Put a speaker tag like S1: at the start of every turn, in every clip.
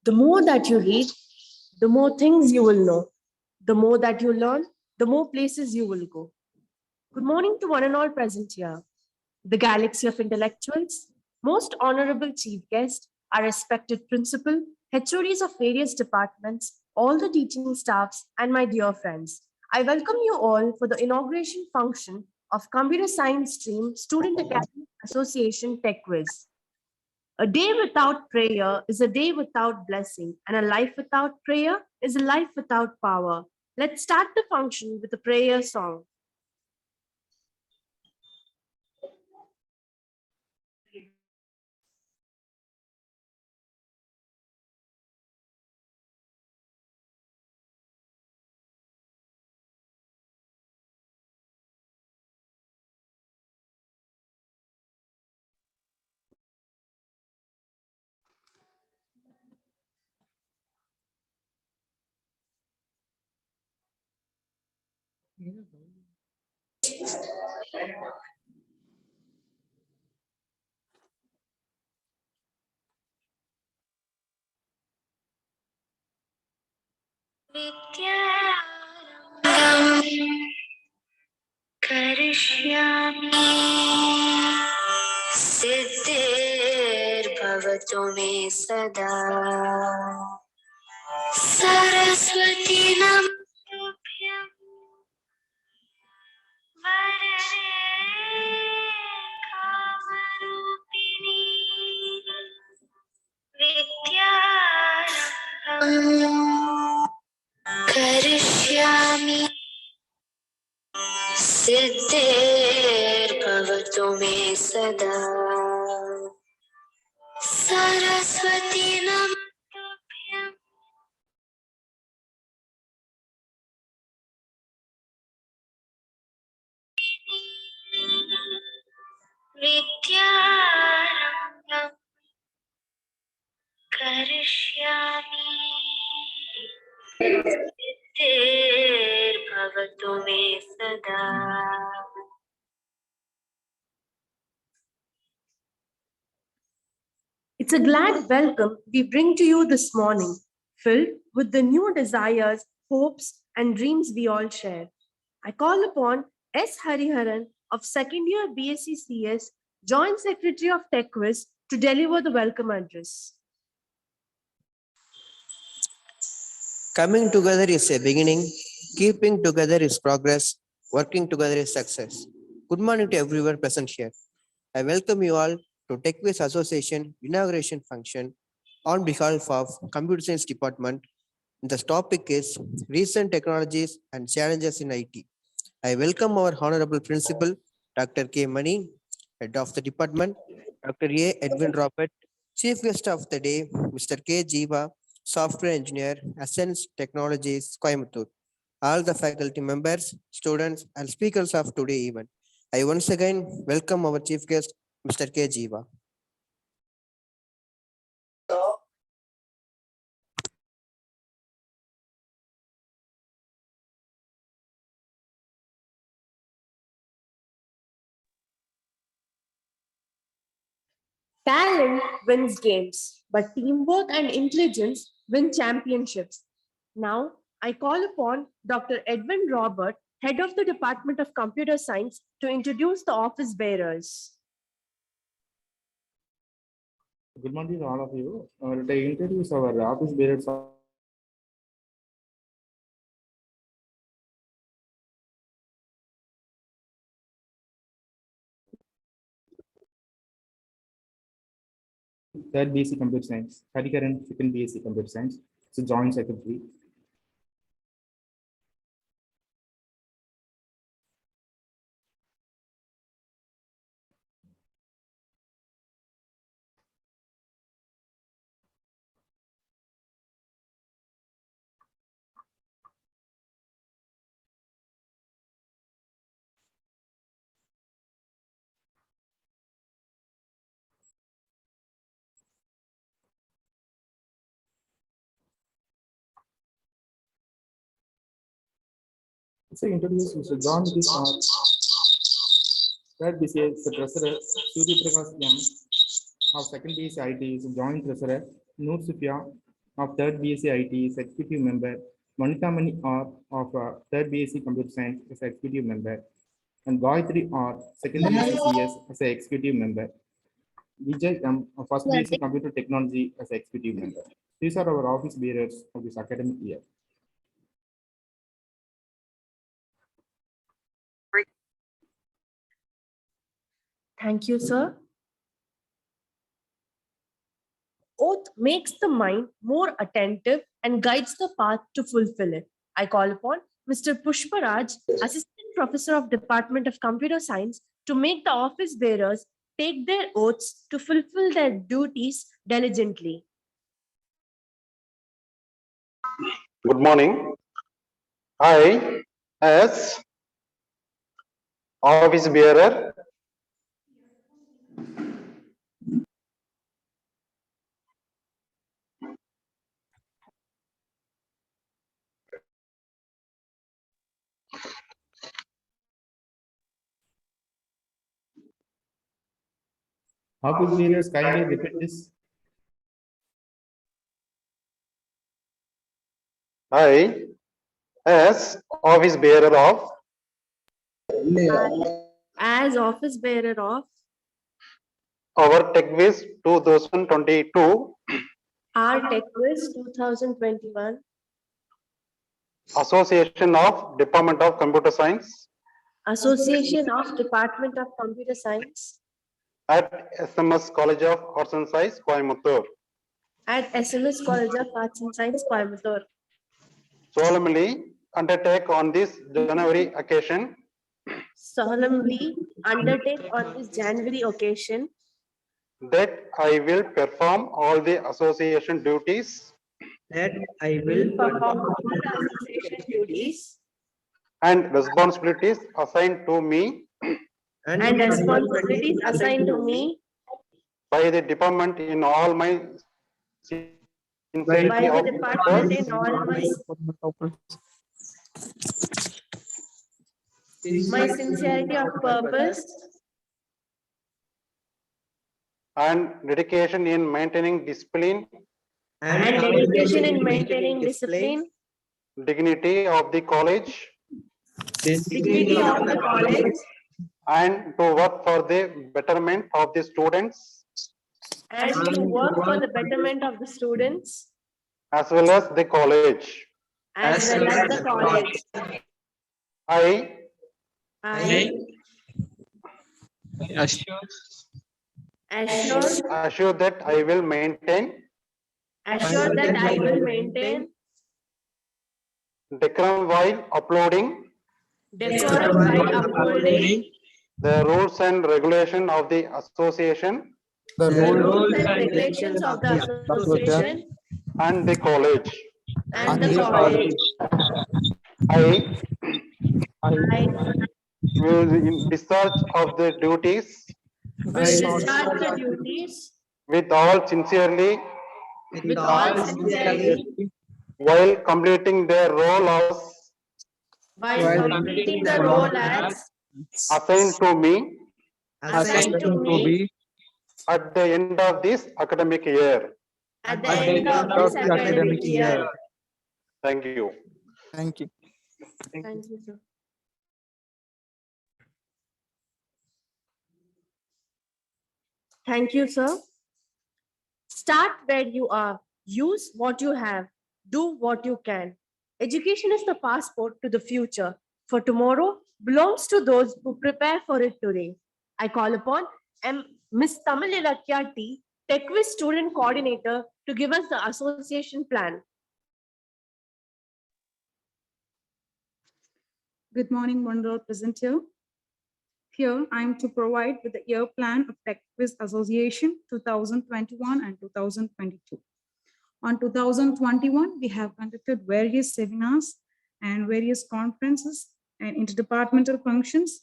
S1: The more that you read, the more things you will know. The more that you learn, the more places you will go. Good morning to one and all present here. The galaxy of intellectuals, most honorable chief guest, our respected principal, HODs of various departments, all the teaching staffs, and my dear friends. I welcome you all for the inauguration function of Computer Science Stream Student Academy Association Tech Quiz. A day without prayer is a day without blessing, and a life without prayer is a life without power. Let's start the function with a prayer song. करिष्यामि सिद्धिर्भवतु मे सदा सरस्वती नमस्तुभ्यं वरदे कामरूपिणी विद्यारम्भं करिष्यामि सिद्धिर्भवतु मे सदा सरस्वती नमस्तुभ्यं विद्यारम्भं करिष्यामि सिद्धिर्भवतु मे सदा. It's a glad welcome we bring to you this morning, filled with the new desires, hopes, and dreams we all share. I call upon S. Hariharan of second year BSc CS, Joint Secretary of Tech Quiz, to deliver the welcome address.
S2: Coming together is a beginning, keeping together is progress, working together is success. Good morning to everyone present here. I welcome you all to TechWiz Association inauguration function on behalf of Computer Science Department. The topic is recent technologies and challenges in IT. I welcome our Honorable Principal, Dr. K. Mani, Head of the Department, Dr. A. Edwin Robert, Chief Guest of the Day, Mr. K. Jiva, Software Engineer, Ascens Technologies, Coimbatore, all the faculty members, students, and speakers of today event. I once again welcome our Chief Guest, Mr. K. Jiva.
S1: Talent wins games, but teamwork and intelligence win championships. Now, I call upon Dr. Edwin Robert, Head of the Department of Computer Science, to introduce the office bearers.
S3: Good morning to all of you. Let I introduce our office bearers. Third BSc Computer Science, Hariharan, second BSc Computer Science, so Joint Secretary. So introduce Mr. John B. Smart, third BCA is the Treasurer, Surya Prakash M. Of second BSc IT is Joint Treasurer, Noor Sufia, of third BSc IT is executive member. Manikamani R of third BSc Computer Science is executive member. And Gayatri R, second BSc CS as an executive member. Vijay M, first BSc Computer Technology as an executive member. These are our office bearers of this academic year.
S1: Thank you, sir. Oath makes the mind more attentive and guides the path to fulfill it. I call upon Mr. Pushparaj, Assistant Professor of Department of Computer Science, to make the office bearers take their oaths to fulfill their duties diligently.
S4: Good morning. I, as office bearer,
S3: Office bearers, kindly repeat this.
S4: I, as office bearer of
S1: As office bearer of
S4: our TechWiz 2022
S1: our TechWiz 2021
S4: Association of Department of Computer Science
S1: Association of Department of Computer Science
S4: at SMS College of Arts and Science, Coimbatore,
S1: at SMS College of Arts and Science, Coimbatore,
S4: solemnly undertake on this January occasion
S1: solemnly undertake on this January occasion
S4: that I will perform all the association duties
S2: That I will
S1: perform all the association duties
S4: and responsibilities assigned to me
S1: and responsibilities assigned to me
S4: by the department in all my sincerity
S1: by the
S4: of
S1: department
S4: purpose
S1: in all my sincerity of purpose
S4: and dedication in maintaining discipline,
S1: and dedication in maintaining discipline,
S4: dignity of the college,
S1: dignity of the college,
S4: and to work for the betterment of the students
S1: and to work for the betterment of the students
S4: as well as the college.
S1: as well as the college.
S4: I
S1: I
S4: assure that I will maintain
S1: assure that I will maintain
S4: decorum while uploading
S1: decorum while upholding
S4: the rules and regulation of the association
S1: the rules and regulations of the association
S4: and the college.
S1: and the college.
S4: I
S1: I
S4: will in discharge of the duties
S1: will discharge the duties
S4: with all sincerely
S1: with all sincerity
S4: while completing their role as
S1: while completing the role as
S4: assigned to me
S1: assigned to me
S4: at the end of this academic year.
S1: at the end of this academic year.
S4: Thank you.
S3: Thank you.
S1: Thank you, sir. Thank you, sir. Start where you are. Use what you have. Do what you can. Education is the passport to the future. For tomorrow belongs to those who prepare for it today. I call upon Ms. Tamililakya T, TechWiz Student Coordinator, to give us the association plan.
S5: Good morning, one and all present here. Here, I am to provide with the year plan of TechWiz Association 2021 and 2022. On 2021, we have conducted various seminars and various conferences and interdepartmental functions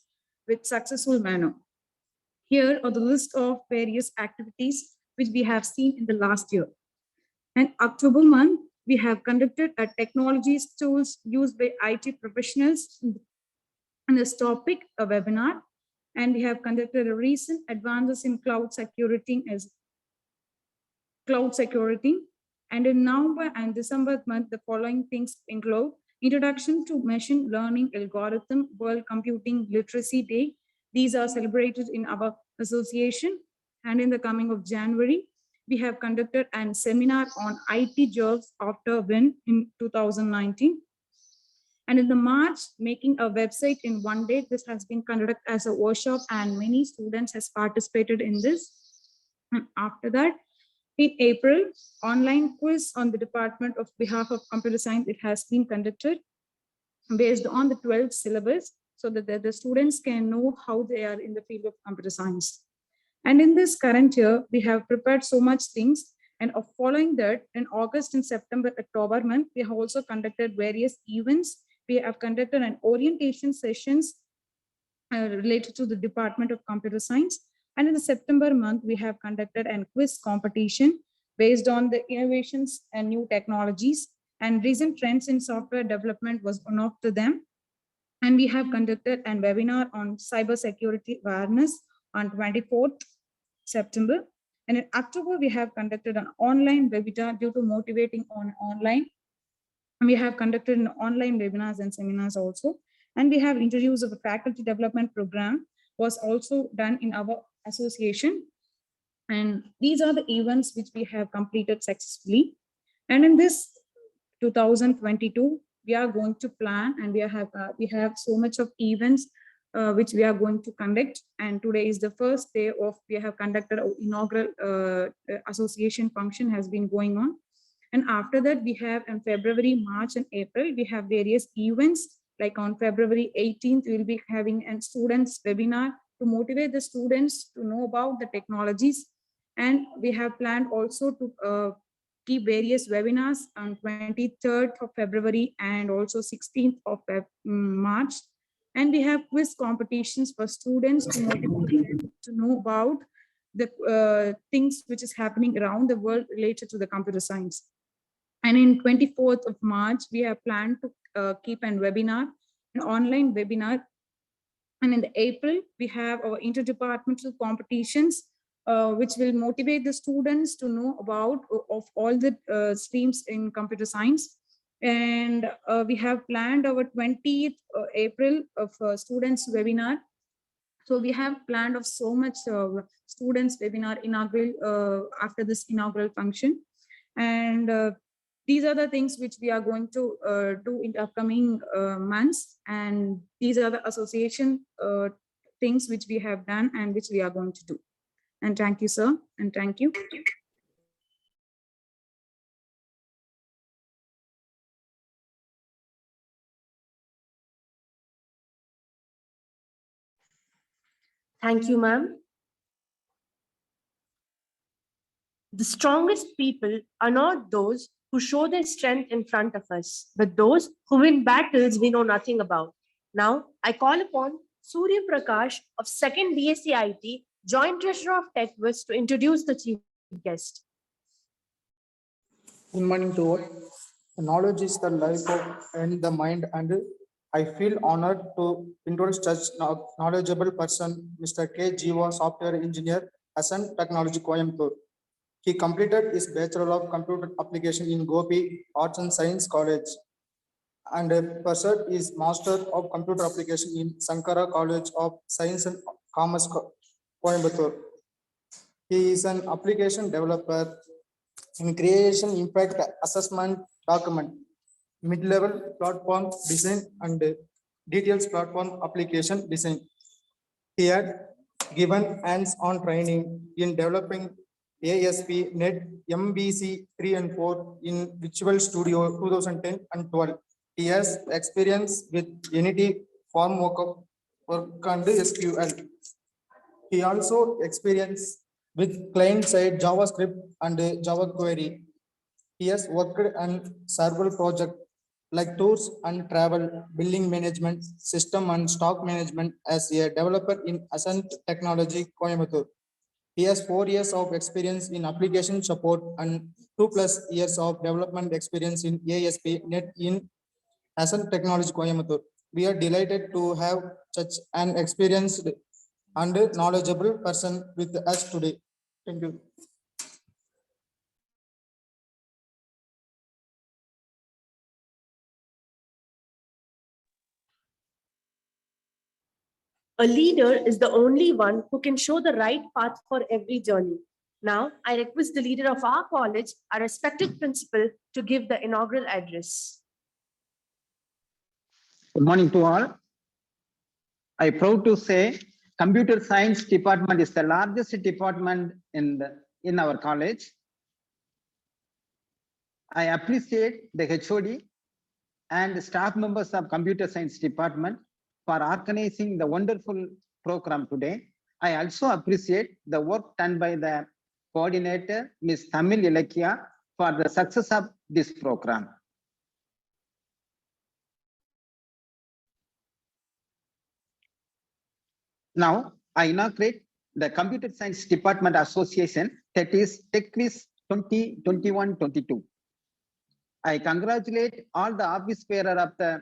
S5: with successful manner. Here are the list of various activities which we have seen in the last year. In October month, we have conducted a technologies tools used by IT professionals on this topic, a webinar, and we have conducted a recent advances in cloud security And in November and December month, the following things include Introduction to Machine Learning Algorithm World Computing Literacy Day. These are celebrated in our association. And in the coming of January, we have conducted a seminar on IT jobs after WIN in 2019. And in the March, making a website in one day, this has been conducted as a workshop and many students has participated in this. And after that, in April, online quiz on the Department of behalf of Computer Science, it has been conducted based on the 12th syllabus so that the students can know how they are in the field of computer science. And in this current year, we have prepared so much things. And following that, in August and September, October month, we have also conducted various events. We have conducted an orientation sessions related to the Department of Computer Science. And in the September month, we have conducted a quiz competition based on the innovations and new technologies. And recent trends in software development was one of them. And we have conducted a webinar on cybersecurity awareness on 24th September. And in October, we have conducted an online webinar due to motivating on online. And we have conducted an online webinars and seminars also. And we have introduced a faculty development program was also done in our association. And these are the events which we have completed successfully. And in this 2022, we are going to plan and we have so much of events which we are going to conduct. And today is the first day of, we have conducted our inaugural association function has been going on. And after that, we have in February, March, and April, we have various events. Like on February 18th, we'll be having a students webinar to motivate the students to know about the technologies. And we have planned also to keep various webinars on 23rd of February and also 16th of March. And we have quiz competitions for students to motivate them to know about the things which is happening around the world related to the computer science. And in 24th of March, we have planned to keep an webinar, an online webinar. And in the April, we have our interdepartmental competitions, which will motivate the students to know about of all the streams in computer science. And we have planned our 20th April of students webinar. So we have planned of so much students webinar inaugural after this inaugural function. And these are the things which we are going to do in the upcoming months. And these are the association things which we have done and which we are going to do. And thank you, sir. And thank you.
S1: Thank you, ma'am. The strongest people are not those who show their strength in front of us, but those who win battles we know nothing about. Now, I call upon Surya Prakash of 2nd BSc IT, Joint Treasurer of TechWest, to introduce the chief guest.
S6: Good morning to all. Knowledge is the life of and the mind, and I feel honored to introduce such knowledgeable person, Mr. K. Jiva, software engineer, Ascent Technology, Coimbatore. He completed his Bachelor of Computer Application in Gopi Arts and Science College and pursued his Master of Computer Application in Sankara College of Science and Commerce, Coimbatore. He is an application developer in creation impact assessment document, mid-level platform design and details platform application design. He had given hands-on training in developing ASP.NET MVC 3 and 4 in Visual Studio 2010 and 12. He has experience with Unity, form work and SQL. He also experienced with client-side JavaScript and Java query. He has worked on several projects like tours and travel, billing management, system and stock management as a developer in Ascent Technology, Coimbatore. He has 4 years of experience in application support and 2+ years of development experience in ASP.NET in Ascent Technology, Coimbatore. We are delighted to have such an experienced and knowledgeable person with us today. Thank you.
S1: A leader is the only one who can show the right path for every journey. Now, I request the leader of our college, our respected principal, to give the inaugural address.
S7: Good morning to all. I proud to say computer science department is the largest department in our college. I appreciate the HOD and the staff members of computer science department for organizing the wonderful program today. I also appreciate the work done by the coordinator, Ms. Tamil Ilakia, for the success of this program. Now, I inaugurate the Computer Science Department Association, that is TechQuiz 2021-22. I congratulate all the office bearer of the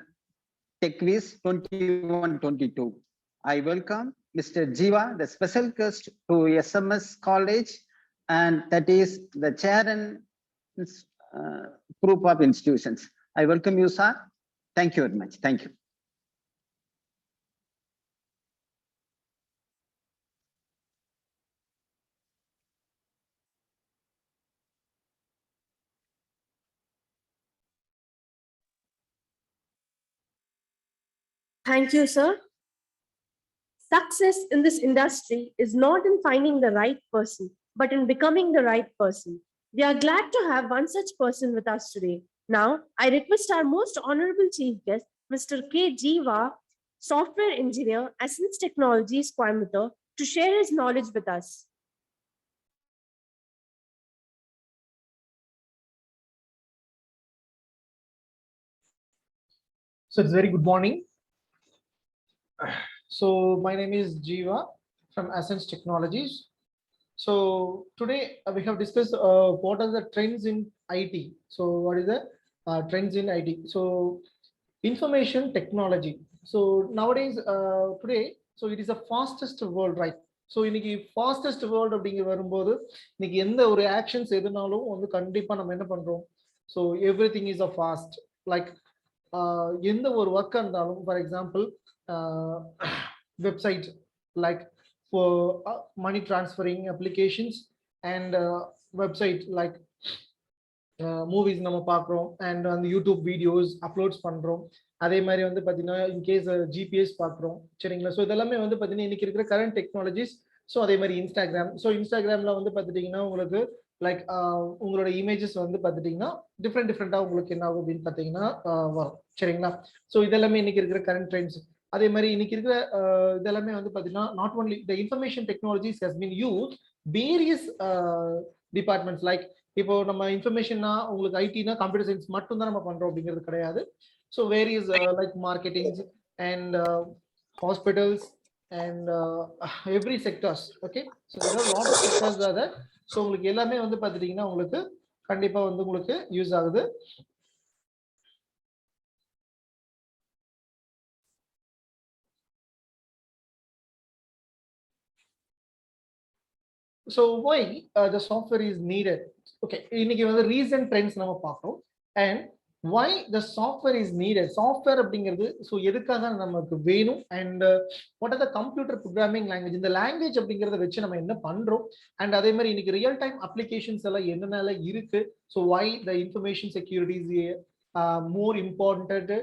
S7: TechQuiz 21-22. I welcome Mr. Jiva, the special guest to SMS College, and that is the chair and group of institutions. I welcome you, sir. Thank you very much. Thank you.
S1: Thank you, sir. Success in this industry is not in finding the right person, but in becoming the right person. We are glad to have one such person with us today. Now, I request our most honorable chief guest, Mr. K. Jiva, software engineer, Essence Technologies, Coimbatore, to share his knowledge with us.
S8: So it's very good morning. So my name is Jiva from Essence Technologies. So today we have discussed what are the trends in IT. So what is the trends in IT? So information technology. So nowadays today, so it is the fastest world, right? So இன்னைக்கு fastest world அப்படிங்க வரும்போது இன்னைக்கு எந்த ஒரு actions எதுனாலும் வந்து கண்டிப்பா நம்ம என்ன பண்றோம்? So everything is a fast. Like எந்த ஒரு ஒர்க்கா இருந்தாலும், for example website like for money transferring applications and website like movies நம்ம பார்க்குறோம் and அந்த யூடியூப் வீடியோஸ் அப்லோட்ஸ் பண்றோம். அதே மாதிரி வந்து பாத்தீங்கன்னா இன்கேஸ் ஜிபிஎஸ் பார்க்குறோம், சரிங்களா? ஸோ இதெல்லாமே வந்து பாத்தீங்கன்னா இன்னைக்கு இருக்கிற கரண்ட் டெக்னாலஜிஸ். ஸோ அதே மாதிரி இன்ஸ்டாகிராம். ஸோ இன்ஸ்டாகிராம்ல வந்து பார்த்துட்டீங்கன்னா உங்களுக்கு லைக் உங்களோட இமேஜஸ் வந்து பார்த்துட்டீங்கன்னா டிஃப்ரெண்டா உங்களுக்கு என்ன ஆகும் அப்படின்னு பார்த்தீங்கன்னா வரும், சரிங்களா? ஸோ இதெல்லாமே இன்னைக்கு இருக்கிற கரண்ட் ட்ரெண்ட்ஸ். அதே மாதிரி இன்னைக்கு இருக்கிற இதெல்லாமே வந்து பார்த்தீங்கன்னா not only the information technologies has been use various departments. Like இப்போ நம்ம இன்ஃபர்மேஷன்னா உங்களுக்கு ஐடினா கம்ப்யூட்டர் சயின்ஸ் மட்டும் தான் நம்ம பண்றோம் அப்படிங்கிறது கிடையாது. So various like marketing and hospitals and every sectors. Okay, so there are a lot of sectors there. So உங்களுக்கு எல்லாமே வந்து பாத்துட்டீங்கன்னா உங்களுக்கு கண்டிப்பா வந்து உங்களுக்கு யூஸ் ஆகுது. So why the software is needed? Okay, இன்னைக்கு வந்து recent trends நம்ம பார்ப்போம். And why the software is needed? Software அப்படிங்கிறது ஸோ எதுக்காக நமக்கு வேணும் and what are the computer programming language? இந்த லாங்குவேஜ் அப்படிங்கிறத வச்சு நம்ம என்ன பண்றோம் and அதே மாதிரி இன்னைக்கு ரியல் டைம் அப்ளிகேஷன்ஸ் எல்லாம் என்னென்ன இருக்கு. So why the information security is more important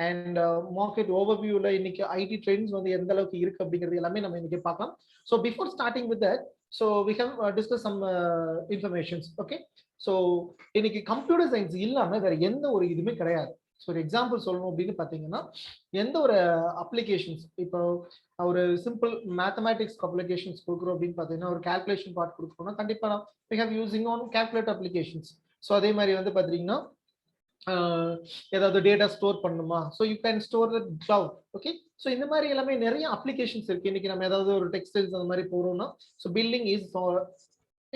S8: and market ஓவர்வியூல இன்னைக்கு ஐடி ட்ரெண்ட்ஸ் வந்து எந்த அளவுக்கு இருக்கு அப்படிங்கிறது எல்லாமே நம்ம இன்னைக்கு பார்க்கலாம். So before starting with that, so we have discuss some informations. Okay, so இன்னைக்கு கம்ப்யூட்டர் சயின்ஸ் இல்லாம வேற எந்த ஒரு இதுவுமே கிடையாது. ஸோ ஒரு எக்ஸாம்பிள் சொல்லணும் அப்படின்னு பார்த்தீங்கன்னா எந்த ஒரு அப்ளிகேஷன்ஸ், இப்போ ஒரு சிம்பிள் மேத்தமேட்டிக்ஸ் அப்ளிகேஷன்ஸ் கொடுக்குறோம் அப்படின்னு பார்த்தீங்கன்னா ஒரு கால்குலேஷன் பார்ட் கொடுக்குறோம்னா கண்டிப்பாக we have using on calculate applications. So அதே மாதிரி வந்து பார்த்தீங்கன்னா ஏதாவது டேட்டா ஸ்டோர் பண்ணுமா, so you can store the cloud. Okay, so இந்த மாதிரி எல்லாமே நிறைய அப்ளிகேஷன்ஸ் இருக்கு. இன்னைக்கு நம்ம ஏதாவது ஒரு டெக்ஸ்டைல்ஸ் அந்த மாதிரி போறோம்னா so billing is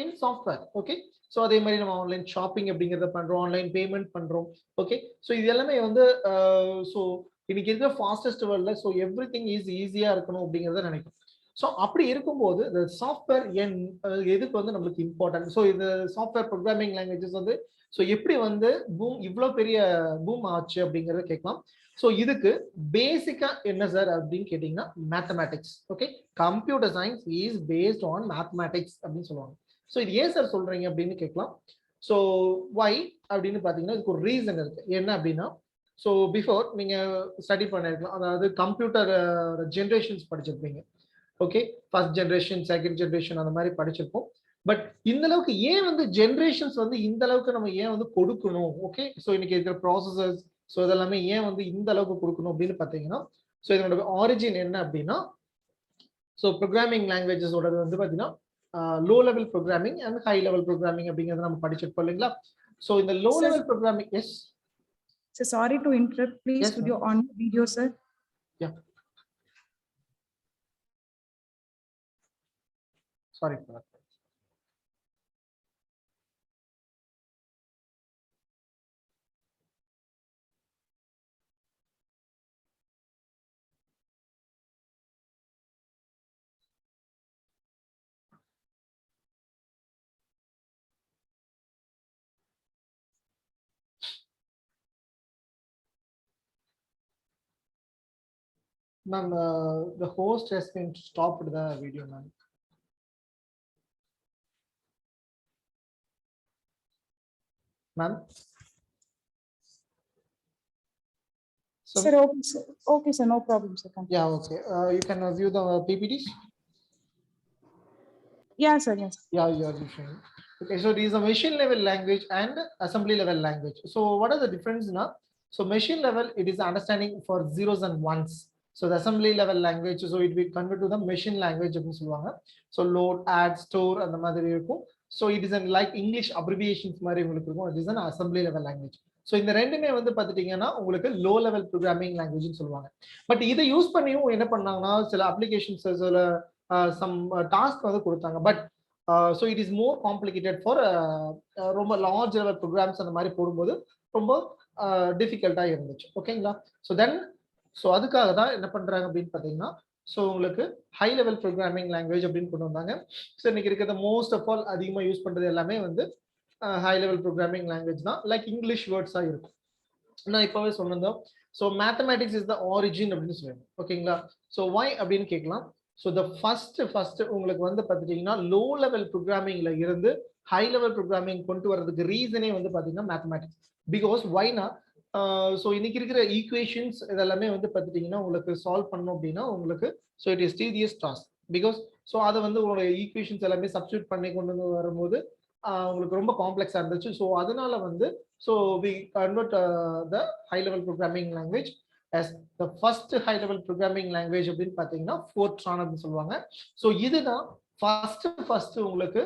S8: in software. Okay, so அதே மாதிரி நம்ம ஆன்லைன் ஷாப்பிங் அப்படிங்கிறத பண்றோம், ஆன்லைன் பேமெண்ட் பண்றோம். ஓகே, ஸோ இது எல்லாமே வந்து ஸோ இன்னைக்கு இருக்கிற ஃபாஸ்டஸ்ட் வேர்ல்ட்ல ஸோ எவ்ரி திங் இஸ் ஈஸியா இருக்கணும் அப்படிங்கிறத நினைக்கும். ஸோ அப்படி இருக்கும்போது இந்த சாஃப்ட்வேர் எதுக்கு வந்து நம்மளுக்கு இம்பார்ட்டன்ட். ஸோ இந்த சாஃப்ட்வேர் ப்ரோக்ராமிங் லாங்குவேஜஸ் வந்து ஸோ எப்படி வந்து பூம் இவ்வளோ பெரிய பூம் ஆச்சு அப்படிங்கிறத கேட்கலாம். ஸோ இதுக்கு பேசிக்கா என்ன சார் அப்படின்னு கேட்டீங்கன்னா mathematics. Okay, computer science is based on mathematics அப்படின்னு சொல்லுவாங்க. ஸோ இது ஏன் சார் சொல்றீங்க அப்படின்னு கேட்கலாம். ஸோ வை அப்படின்னு பார்த்தீங்கன்னா இதுக்கு ஒரு ரீசன் இருக்கு. என்ன அப்படின்னா ஸோ பிஃபோர் நீங்க ஸ்டடி பண்ணிருக்கலாம், அதாவது கம்ப்யூட்டர் ஜென்ரேஷன்ஸ் படிச்சிருப்பீங்க. Okay, first generation, second generation அந்த மாதிரி படிச்சிருப்போம். பட் இந்த அளவுக்கு ஏன் வந்து ஜென்ரேஷன்ஸ் வந்து இந்த அளவுக்கு நம்ம ஏன் வந்து கொடுக்கணும்? ஓகே, ஸோ இன்னைக்கு இருக்கிற ப்ராசஸர்ஸ் ஸோ இதெல்லாமே ஏன் வந்து இந்த அளவுக்கு கொடுக்கணும் அப்படின்னு பார்த்தீங்கன்னா ஸோ இதனோட ஆரிஜின் என்ன அப்படின்னா ஸோ ப்ரோக்ராமிங் லாங்குவேஜஸோட வந்து பார்த்தீங்கன்னா low level programming and high level programming அப்படிங்கிறத நம்ம படிச்சிருப்போம் இல்லைங்களா? ஸோ இந்த லோ லெவல் ப்ரோக்ராமிங் எஸ்.
S5: So sorry to interrupt, please
S8: Yes,
S5: put your on video, sir.
S8: Yeah. Sorry for that. Ma'am, the host has been stopped the video, ma'am. Ma'am. So,
S5: Sir, okay, sir, no problem, sir. Continue.
S8: yeah, okay. You can view the PPTs.
S5: Yeah, sir, yes.
S8: Yeah, you are showing. Okay, so it is a machine level language and assembly level language. So what are the difference now? So machine level, it is understanding for zeros and ones. So the assembly level language, so it will convert to the machine language. So load, add, store, and the mother. So it is like English abbreviations. It is an assembly level language. So இந்த ரெண்டுமே வந்து பாத்துட்டீங்கன்னா உங்களுக்கு low level programming லாங்குவேஜ்னு சொல்லுவாங்க. But இதை use பண்ணியும் என்ன பண்ணாங்கன்னா சில அப்ளிகேஷன்ஸ் சில சம் டாஸ்க் வந்து கொடுத்தாங்க. But so it is more complicated for ரொம்ப லார்ஜ் லெவல் ப்ரோக்ராம்ஸ் அந்த மாதிரி போடும்போது ரொம்ப டிஃபிகல்ட்டாக இருந்துச்சு. ஓகேங்களா? ஸோ அதுக்காக தான் என்ன பண்றாங்க அப்படின்னு பார்த்தீங்கன்னா ஸோ உங்களுக்கு ஹை லெவல் ப்ரோக்ராமிங் லாங்குவேஜ் அப்படின்னு கொண்டு வந்தாங்க. ஸோ இன்னைக்கு இருக்கிற மோஸ்ட் ஆஃப் ஆல் அதிகமாக யூஸ் பண்றது எல்லாமே வந்து ஹை லெவல் ப்ரோக்ராமிங் லாங்குவேஜ் தான், லைக் இங்கிலீஷ் வேர்ட்ஸாக இருக்கும். நான் இப்போவே சொன்னோம். So mathematics is the origin அப்படின்னு சொல்லுவாங்க. ஓகேங்களா? ஸோ வை அப்படின்னு கேட்கலாம். ஸோ த ஃபர்ஸ்ட் உங்களுக்கு வந்து பார்த்துட்டீங்கன்னா லோ லெவல் ப்ரோக்ராமிங்ல இருந்து ஹை லெவல் ப்ரோக்ராமிங் கொண்டு வரதுக்கு ரீசனே வந்து பார்த்தீங்கன்னா மேத்தமேட்டிக்ஸ். பிகாஸ் வைனா ஸோ இன்னைக்கு இருக்கிற ஈக்குவேஷன்ஸ் இதெல்லாமே வந்து பார்த்துட்டீங்கன்னா உங்களுக்கு சால்வ் பண்ணணும் அப்படின்னா உங்களுக்கு so it is tedious task. Because so அதை வந்து உங்களோட ஈக்குவேஷன்ஸ் எல்லாமே சப்ஸ்டியூட் பண்ணி கொண்டு வந்து வரும்போது உங்களுக்கு ரொம்ப காம்ப்ளெக்ஸாக இருந்துச்சு. ஸோ அதனால வந்து so we convert the high level programming language as the first high level programming language அப்படின்னு பார்த்தீங்கன்னா ஃபோர்ட்ரான் அப்படின்னு சொல்லுவாங்க. ஸோ இதுதான் ஃபர்ஸ்ட் உங்களுக்கு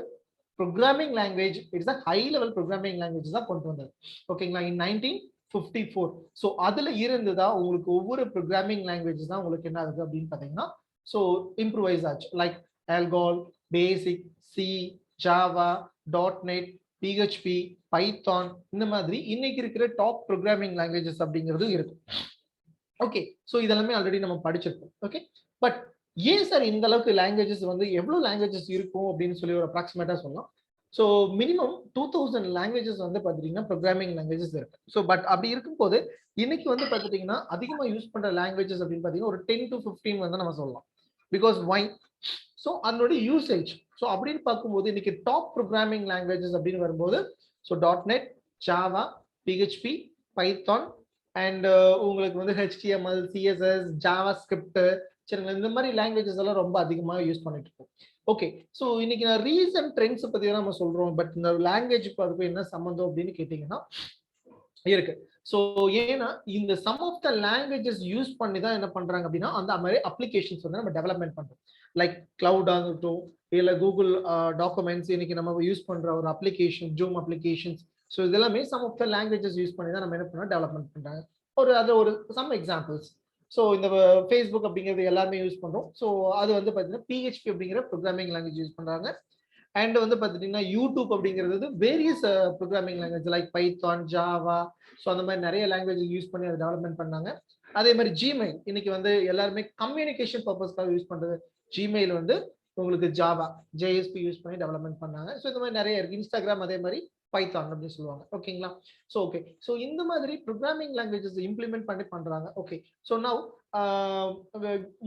S8: programming language, it's a high level programming language தான் கொண்டு வந்தது. ஓகேங்களா? இன் 1954. ஸோ அதுல இருந்து தான் உங்களுக்கு ஒவ்வொரு ப்ரோக்ராமிங் லாங்குவேஜ் தான் உங்களுக்கு என்ன ஆகுது அப்படின்னு பார்த்தீங்கன்னா ஸோ இம்ப்ரூவைஸ் ஆச்சு. Like ALGOL, BASIC, C, Java, .NET, PHP, Python, இந்த மாதிரி இன்னைக்கு இருக்கிற டாப் ப்ரோக்ராமிங் லாங்குவேஜஸ் அப்படிங்கிறது இருக்கு. ஓகே, ஸோ இதெல்லாமே ஆல்ரெடி நம்ம படிச்சிருக்கோம். ஓகே, பட் ஏன் சார் இந்த அளவுக்கு லாங்குவேஜஸ் வந்து எவ்வளவு லாங்குவேஜஸ் இருக்கும் அப்படின்னு சொல்லி ஒரு அப்ராக்சிமேட்டா சொல்லலாம். ஸோ மினிமம் 2000 லாங்குவேஜஸ் வந்து பார்த்துட்டீங்கன்னா ப்ரோக்ராமிங் லாங்குவேஜஸ் இருக்கு. ஸோ பட் அப்படி இருக்கும்போது இன்னைக்கு வந்து பார்த்துட்டீங்கன்னா அதிகமாக யூஸ் பண்ற லாங்குவேஜஸ் அப்படின்னு பார்த்தீங்கன்னா ஒரு 10 to 15 வந்து நம்ம சொல்லலாம். Because why? ஸோ அதனோட யூசேஜ். ஸோ அப்படின்னு பார்க்கும்போது இன்னைக்கு டாப் ப்ரோக்ராமிங் லாங்குவேஜஸ் அப்படின்னு வரும்போது so .NET, Java, PHP, Python and உங்களுக்கு வந்து HTML, CSS, ஜாவா ஸ்கிரிப்ட், சரிங்களா, இந்த மாதிரி லாங்குவேஜஸ் எல்லாம் ரொம்ப அதிகமாக யூஸ் பண்ணிட்டு இருக்கோம். ஓகே, ஸோ இன்னைக்கு நான் ரீசன்ட் ட்ரெண்ட்ஸ் பத்தி தான் நம்ம சொல்றோம். பட் இந்த லாங்குவேஜுக்கு அதுக்கு என்ன சம்மந்தம் அப்படின்னு கேட்டீங்கன்னா இருக்கு. ஸோ ஏன்னா இந்த some of the languages use பண்ணி தான் என்ன பண்றாங்க அப்படின்னா அந்த மாதிரி அப்ளிகேஷன்ஸ் வந்து நம்ம டெவலப்மெண்ட் பண்றோம். லைக் கிளவுட் ஆகட்டும், இல்லை கூகுள் டாக்குமெண்ட்ஸ், இன்னைக்கு நம்ம யூஸ் பண்ற ஒரு அப்ளிகேஷன், ஜூம் அப்ளிகேஷன்ஸ். ஸோ இதெல்லாமே some of the languages use பண்ணி தான் நம்ம என்ன பண்ணோம் டெவலப்மெண்ட் பண்றாங்க. ஒரு சம் எக்ஸாம்பிள்ஸ். ஸோ இந்த ஃபேஸ்புக் அப்படிங்கிறது எல்லாமே யூஸ் பண்றோம். ஸோ அது வந்து பார்த்தீங்கன்னா PHP அப்படிங்கிற ப்ரோக்ராமிங் லாங்குவேஜ் யூஸ் பண்றாங்க. அண்ட் வந்து பார்த்துட்டீங்கன்னா யூடியூப் அப்படிங்கிறது various programming language like Python, Java, so அந்த மாதிரி நிறைய லாங்குவேஜ் யூஸ் பண்ணி அதை டெவலப்மெண்ட் பண்ணாங்க. அதே மாதிரி ஜிமெயில் இன்னைக்கு வந்து எல்லாருமே கம்யூனிகேஷன் பர்பஸ்க்காக யூஸ் பண்றது. ஜிமெயில் வந்து உங்களுக்கு ஜாவா ஜேஎஸ்பி யூஸ் பண்ணி டெவலப்மெண்ட் பண்ணாங்க. ஸோ இந்த மாதிரி நிறைய இருக்கு. இன்ஸ்டாகிராம் அதே மாதிரி பைத்தான் அப்படின்னு சொல்லுவாங்க. ஓகேங்களா? ஸோ ஓகே, ஸோ இந்த மாதிரி ப்ரோக்ராமிங் லாங்குவேஜஸ் இம்ப்ளிமெண்ட் பண்ணி பண்றாங்க. Okay, so now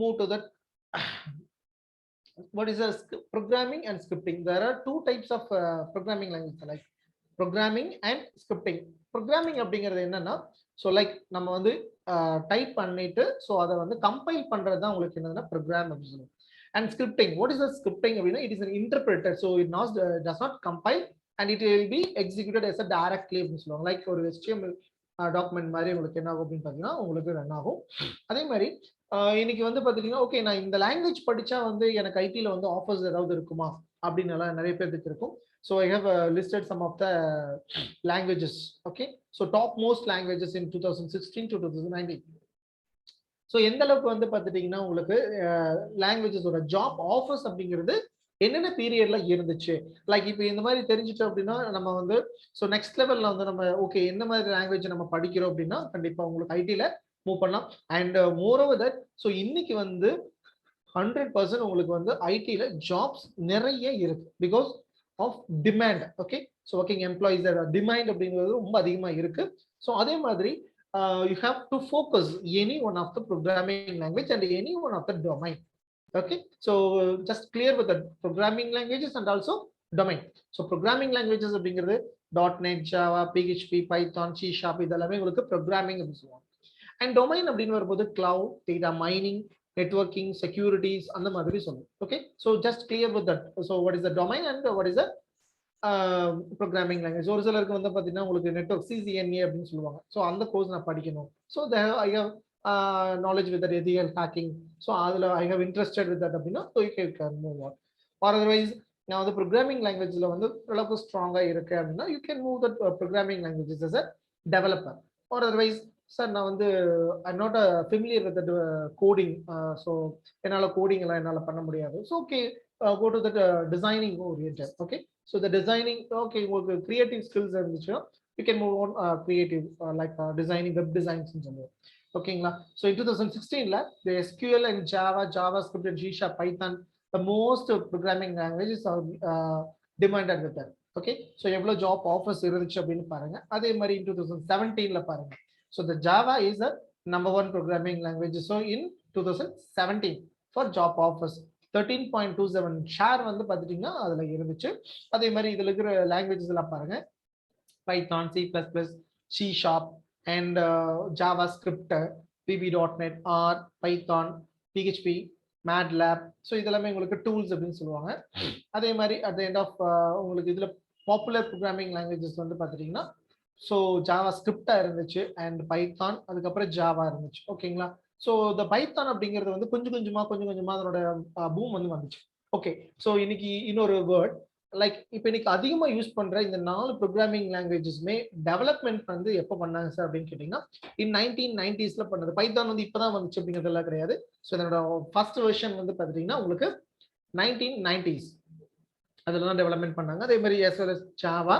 S8: move to that. What is a programming and scripting? There are two types of programming language, like programming and scripting. Programming அப்படிங்கிறது என்னன்னா, so like நம்ம வந்து type பண்ணிட்டு so அதை வந்து compile பண்றது தான் உங்களுக்கு என்னதுன்னா ப்ரோக்ராம் அப்படின்னு சொல்லுவோம். And scripting, what is the scripting அப்படின்னா, it is an interpreter, so it does not compile and it will be executed as a directly அப்படின்னு சொல்லுவாங்க. லைக் ஒரு HTML டாக்குமெண்ட் மாதிரி உங்களுக்கு என்ன ஆகும் அப்படின்னு பார்த்தீங்கன்னா உங்களுக்கு ரன் ஆகும். அதே மாதிரி இன்னைக்கு வந்து பார்த்துட்டீங்கன்னா, ஓகே நான் இந்த லாங்குவேஜ் படிச்சா வந்து எனக்கு ஐடியில் வந்து ஆஃபர்ஸ் ஏதாவது இருக்குமா அப்படின்னு எல்லாம் நிறைய பேருக்கு இருக்கும். So I have listed some of the languages. Okay, so top most languages in 2016 to 2019. So எந்த அளவுக்கு வந்து பார்த்துட்டீங்கன்னா உங்களுக்கு லாங்குவேஜஸோட ஜாப் ஆஃபர்ஸ் அப்படிங்கிறது என்னென்ன பீரியட்ல இருந்துச்சு, லைக் இப்போ இந்த மாதிரி தெரிஞ்சுட்டோம் அப்படின்னா நம்ம வந்து ஸோ நெக்ஸ்ட் லெவல்ல வந்து நம்ம ஓகே என்ன மாதிரி லாங்குவேஜ் நம்ம படிக்கிறோம் அப்படின்னா கண்டிப்பா உங்களுக்கு ஐடியில மூவ் பண்ணலாம். And moreover that, so இன்னைக்கு வந்து 100% உங்களுக்கு வந்து ஐடியில ஜாப்ஸ் நிறைய இருக்கு because of demand. Okay, so working employees demand அப்படிங்கிறது ரொம்ப அதிகமாக இருக்கு. ஸோ அதே மாதிரி you have to focus any one of the programming language and any one of the domain. Okay, so just clear with the programming languages and also domain. So programming languages அப்படிங்கிறது .NET, Java, PHP, Python, C# இதெல்லாமே உங்களுக்கு programming அப்படின்னு சொல்லுவாங்க. And domain அப்படின்னு வரும்போது cloud, data mining, networking, securities அந்த மாதிரி சொல்லுவோம். Okay, so just clear with that. So what is the domain and what is the programming language? ஒரு சிலருக்கு வந்து பார்த்தீங்கன்னா உங்களுக்கு நெட்வொர்க் CCNA அப்படின்னு சொல்லுவாங்க. ஸோ அந்த கோர்ஸ் நான் படிக்கணும். So I have knowledge with the ethical hacking, so I have interested with that அப்படின்னா so you can move on. Or otherwise நான் வந்து programming languageல வந்து அளவுக்கு ஸ்ட்ராங்கா இருக்கு அப்படின்னா you can move the programming languages as a developer. Or otherwise sir நான் வந்து I'm not familiar with the coding, so என்னால கோடிங் எல்லாம் என்னால பண்ண முடியாது. so okay, go to the designing oriented. okay, so the designing, okay உங்களுக்கு creative skills இருந்துச்சுன்னா you can move on creative like designing web designs ன்னு சொல்லுவோம். ஓகேங்களா? So in 2016ல the SQL and JavaScript and C#, Python, the most programming languages are demanded with that. Okay, so எவ்வளோ job offers இருந்துச்சு அப்படின்னு பாருங்க. அதே மாதிரி in 2017ல பாருங்க. So the Java is the number 1 programming language. So in 2017 for job offers 13.27 share வந்து பார்த்துட்டீங்கன்னா அதுல இருந்துச்சு. அதே மாதிரி இதுல இருக்கிற லாங்குவேஜஸ் எல்லாம் பாருங்க. Python, C++, C#, and JavaScript, VB.NET, R, Python, PHP, MATLAB. So இதெல்லாமே உங்களுக்கு டூல்ஸ் அப்படின்னு சொல்லுவாங்க. அதே மாதிரி அட் த எண்ட் ஆஃப் உங்களுக்கு இதுல பாப்புலர் ப்ரோக்ராமிங் லாங்குவேஜஸ் வந்து பார்த்துட்டீங்கன்னா ஸோ JavaScript இருந்துச்சு அண்ட் பைத்தான், அதுக்கப்புறம் ஜாவா இருந்துச்சு. ஓகேங்களா? ஸோ இந்த பைத்தான் அப்படிங்கிறது வந்து கொஞ்சம் கொஞ்சமா அதனோட பூம் வந்து வந்துச்சு. ஓகே, ஸோ இன்னைக்கு இன்னொரு வேர்ட் லைக் இப்போ இன்னைக்கு அதிகமா யூஸ் பண்ற இந்த 4 ப்ரோக்ராமிங் லாங்குவேஜஸ்மே டெவலப்மெண்ட் வந்து எப்போ பண்ணாங்க சார் அப்படின்னு கேட்டீங்கன்னா இன் 1990s பண்ணது. பைத்தான் வந்து இப்பதான் வந்துச்சு அப்படிங்கிறதெல்லாம் கிடையாது. ஸோ இதனோட ஃபர்ஸ்ட் வெர்ஷன் வந்து பார்த்துட்டீங்கன்னா உங்களுக்கு 1990s அதில் தான் டெவலப்மெண்ட் பண்ணாங்க. அதே மாதிரி as well as Java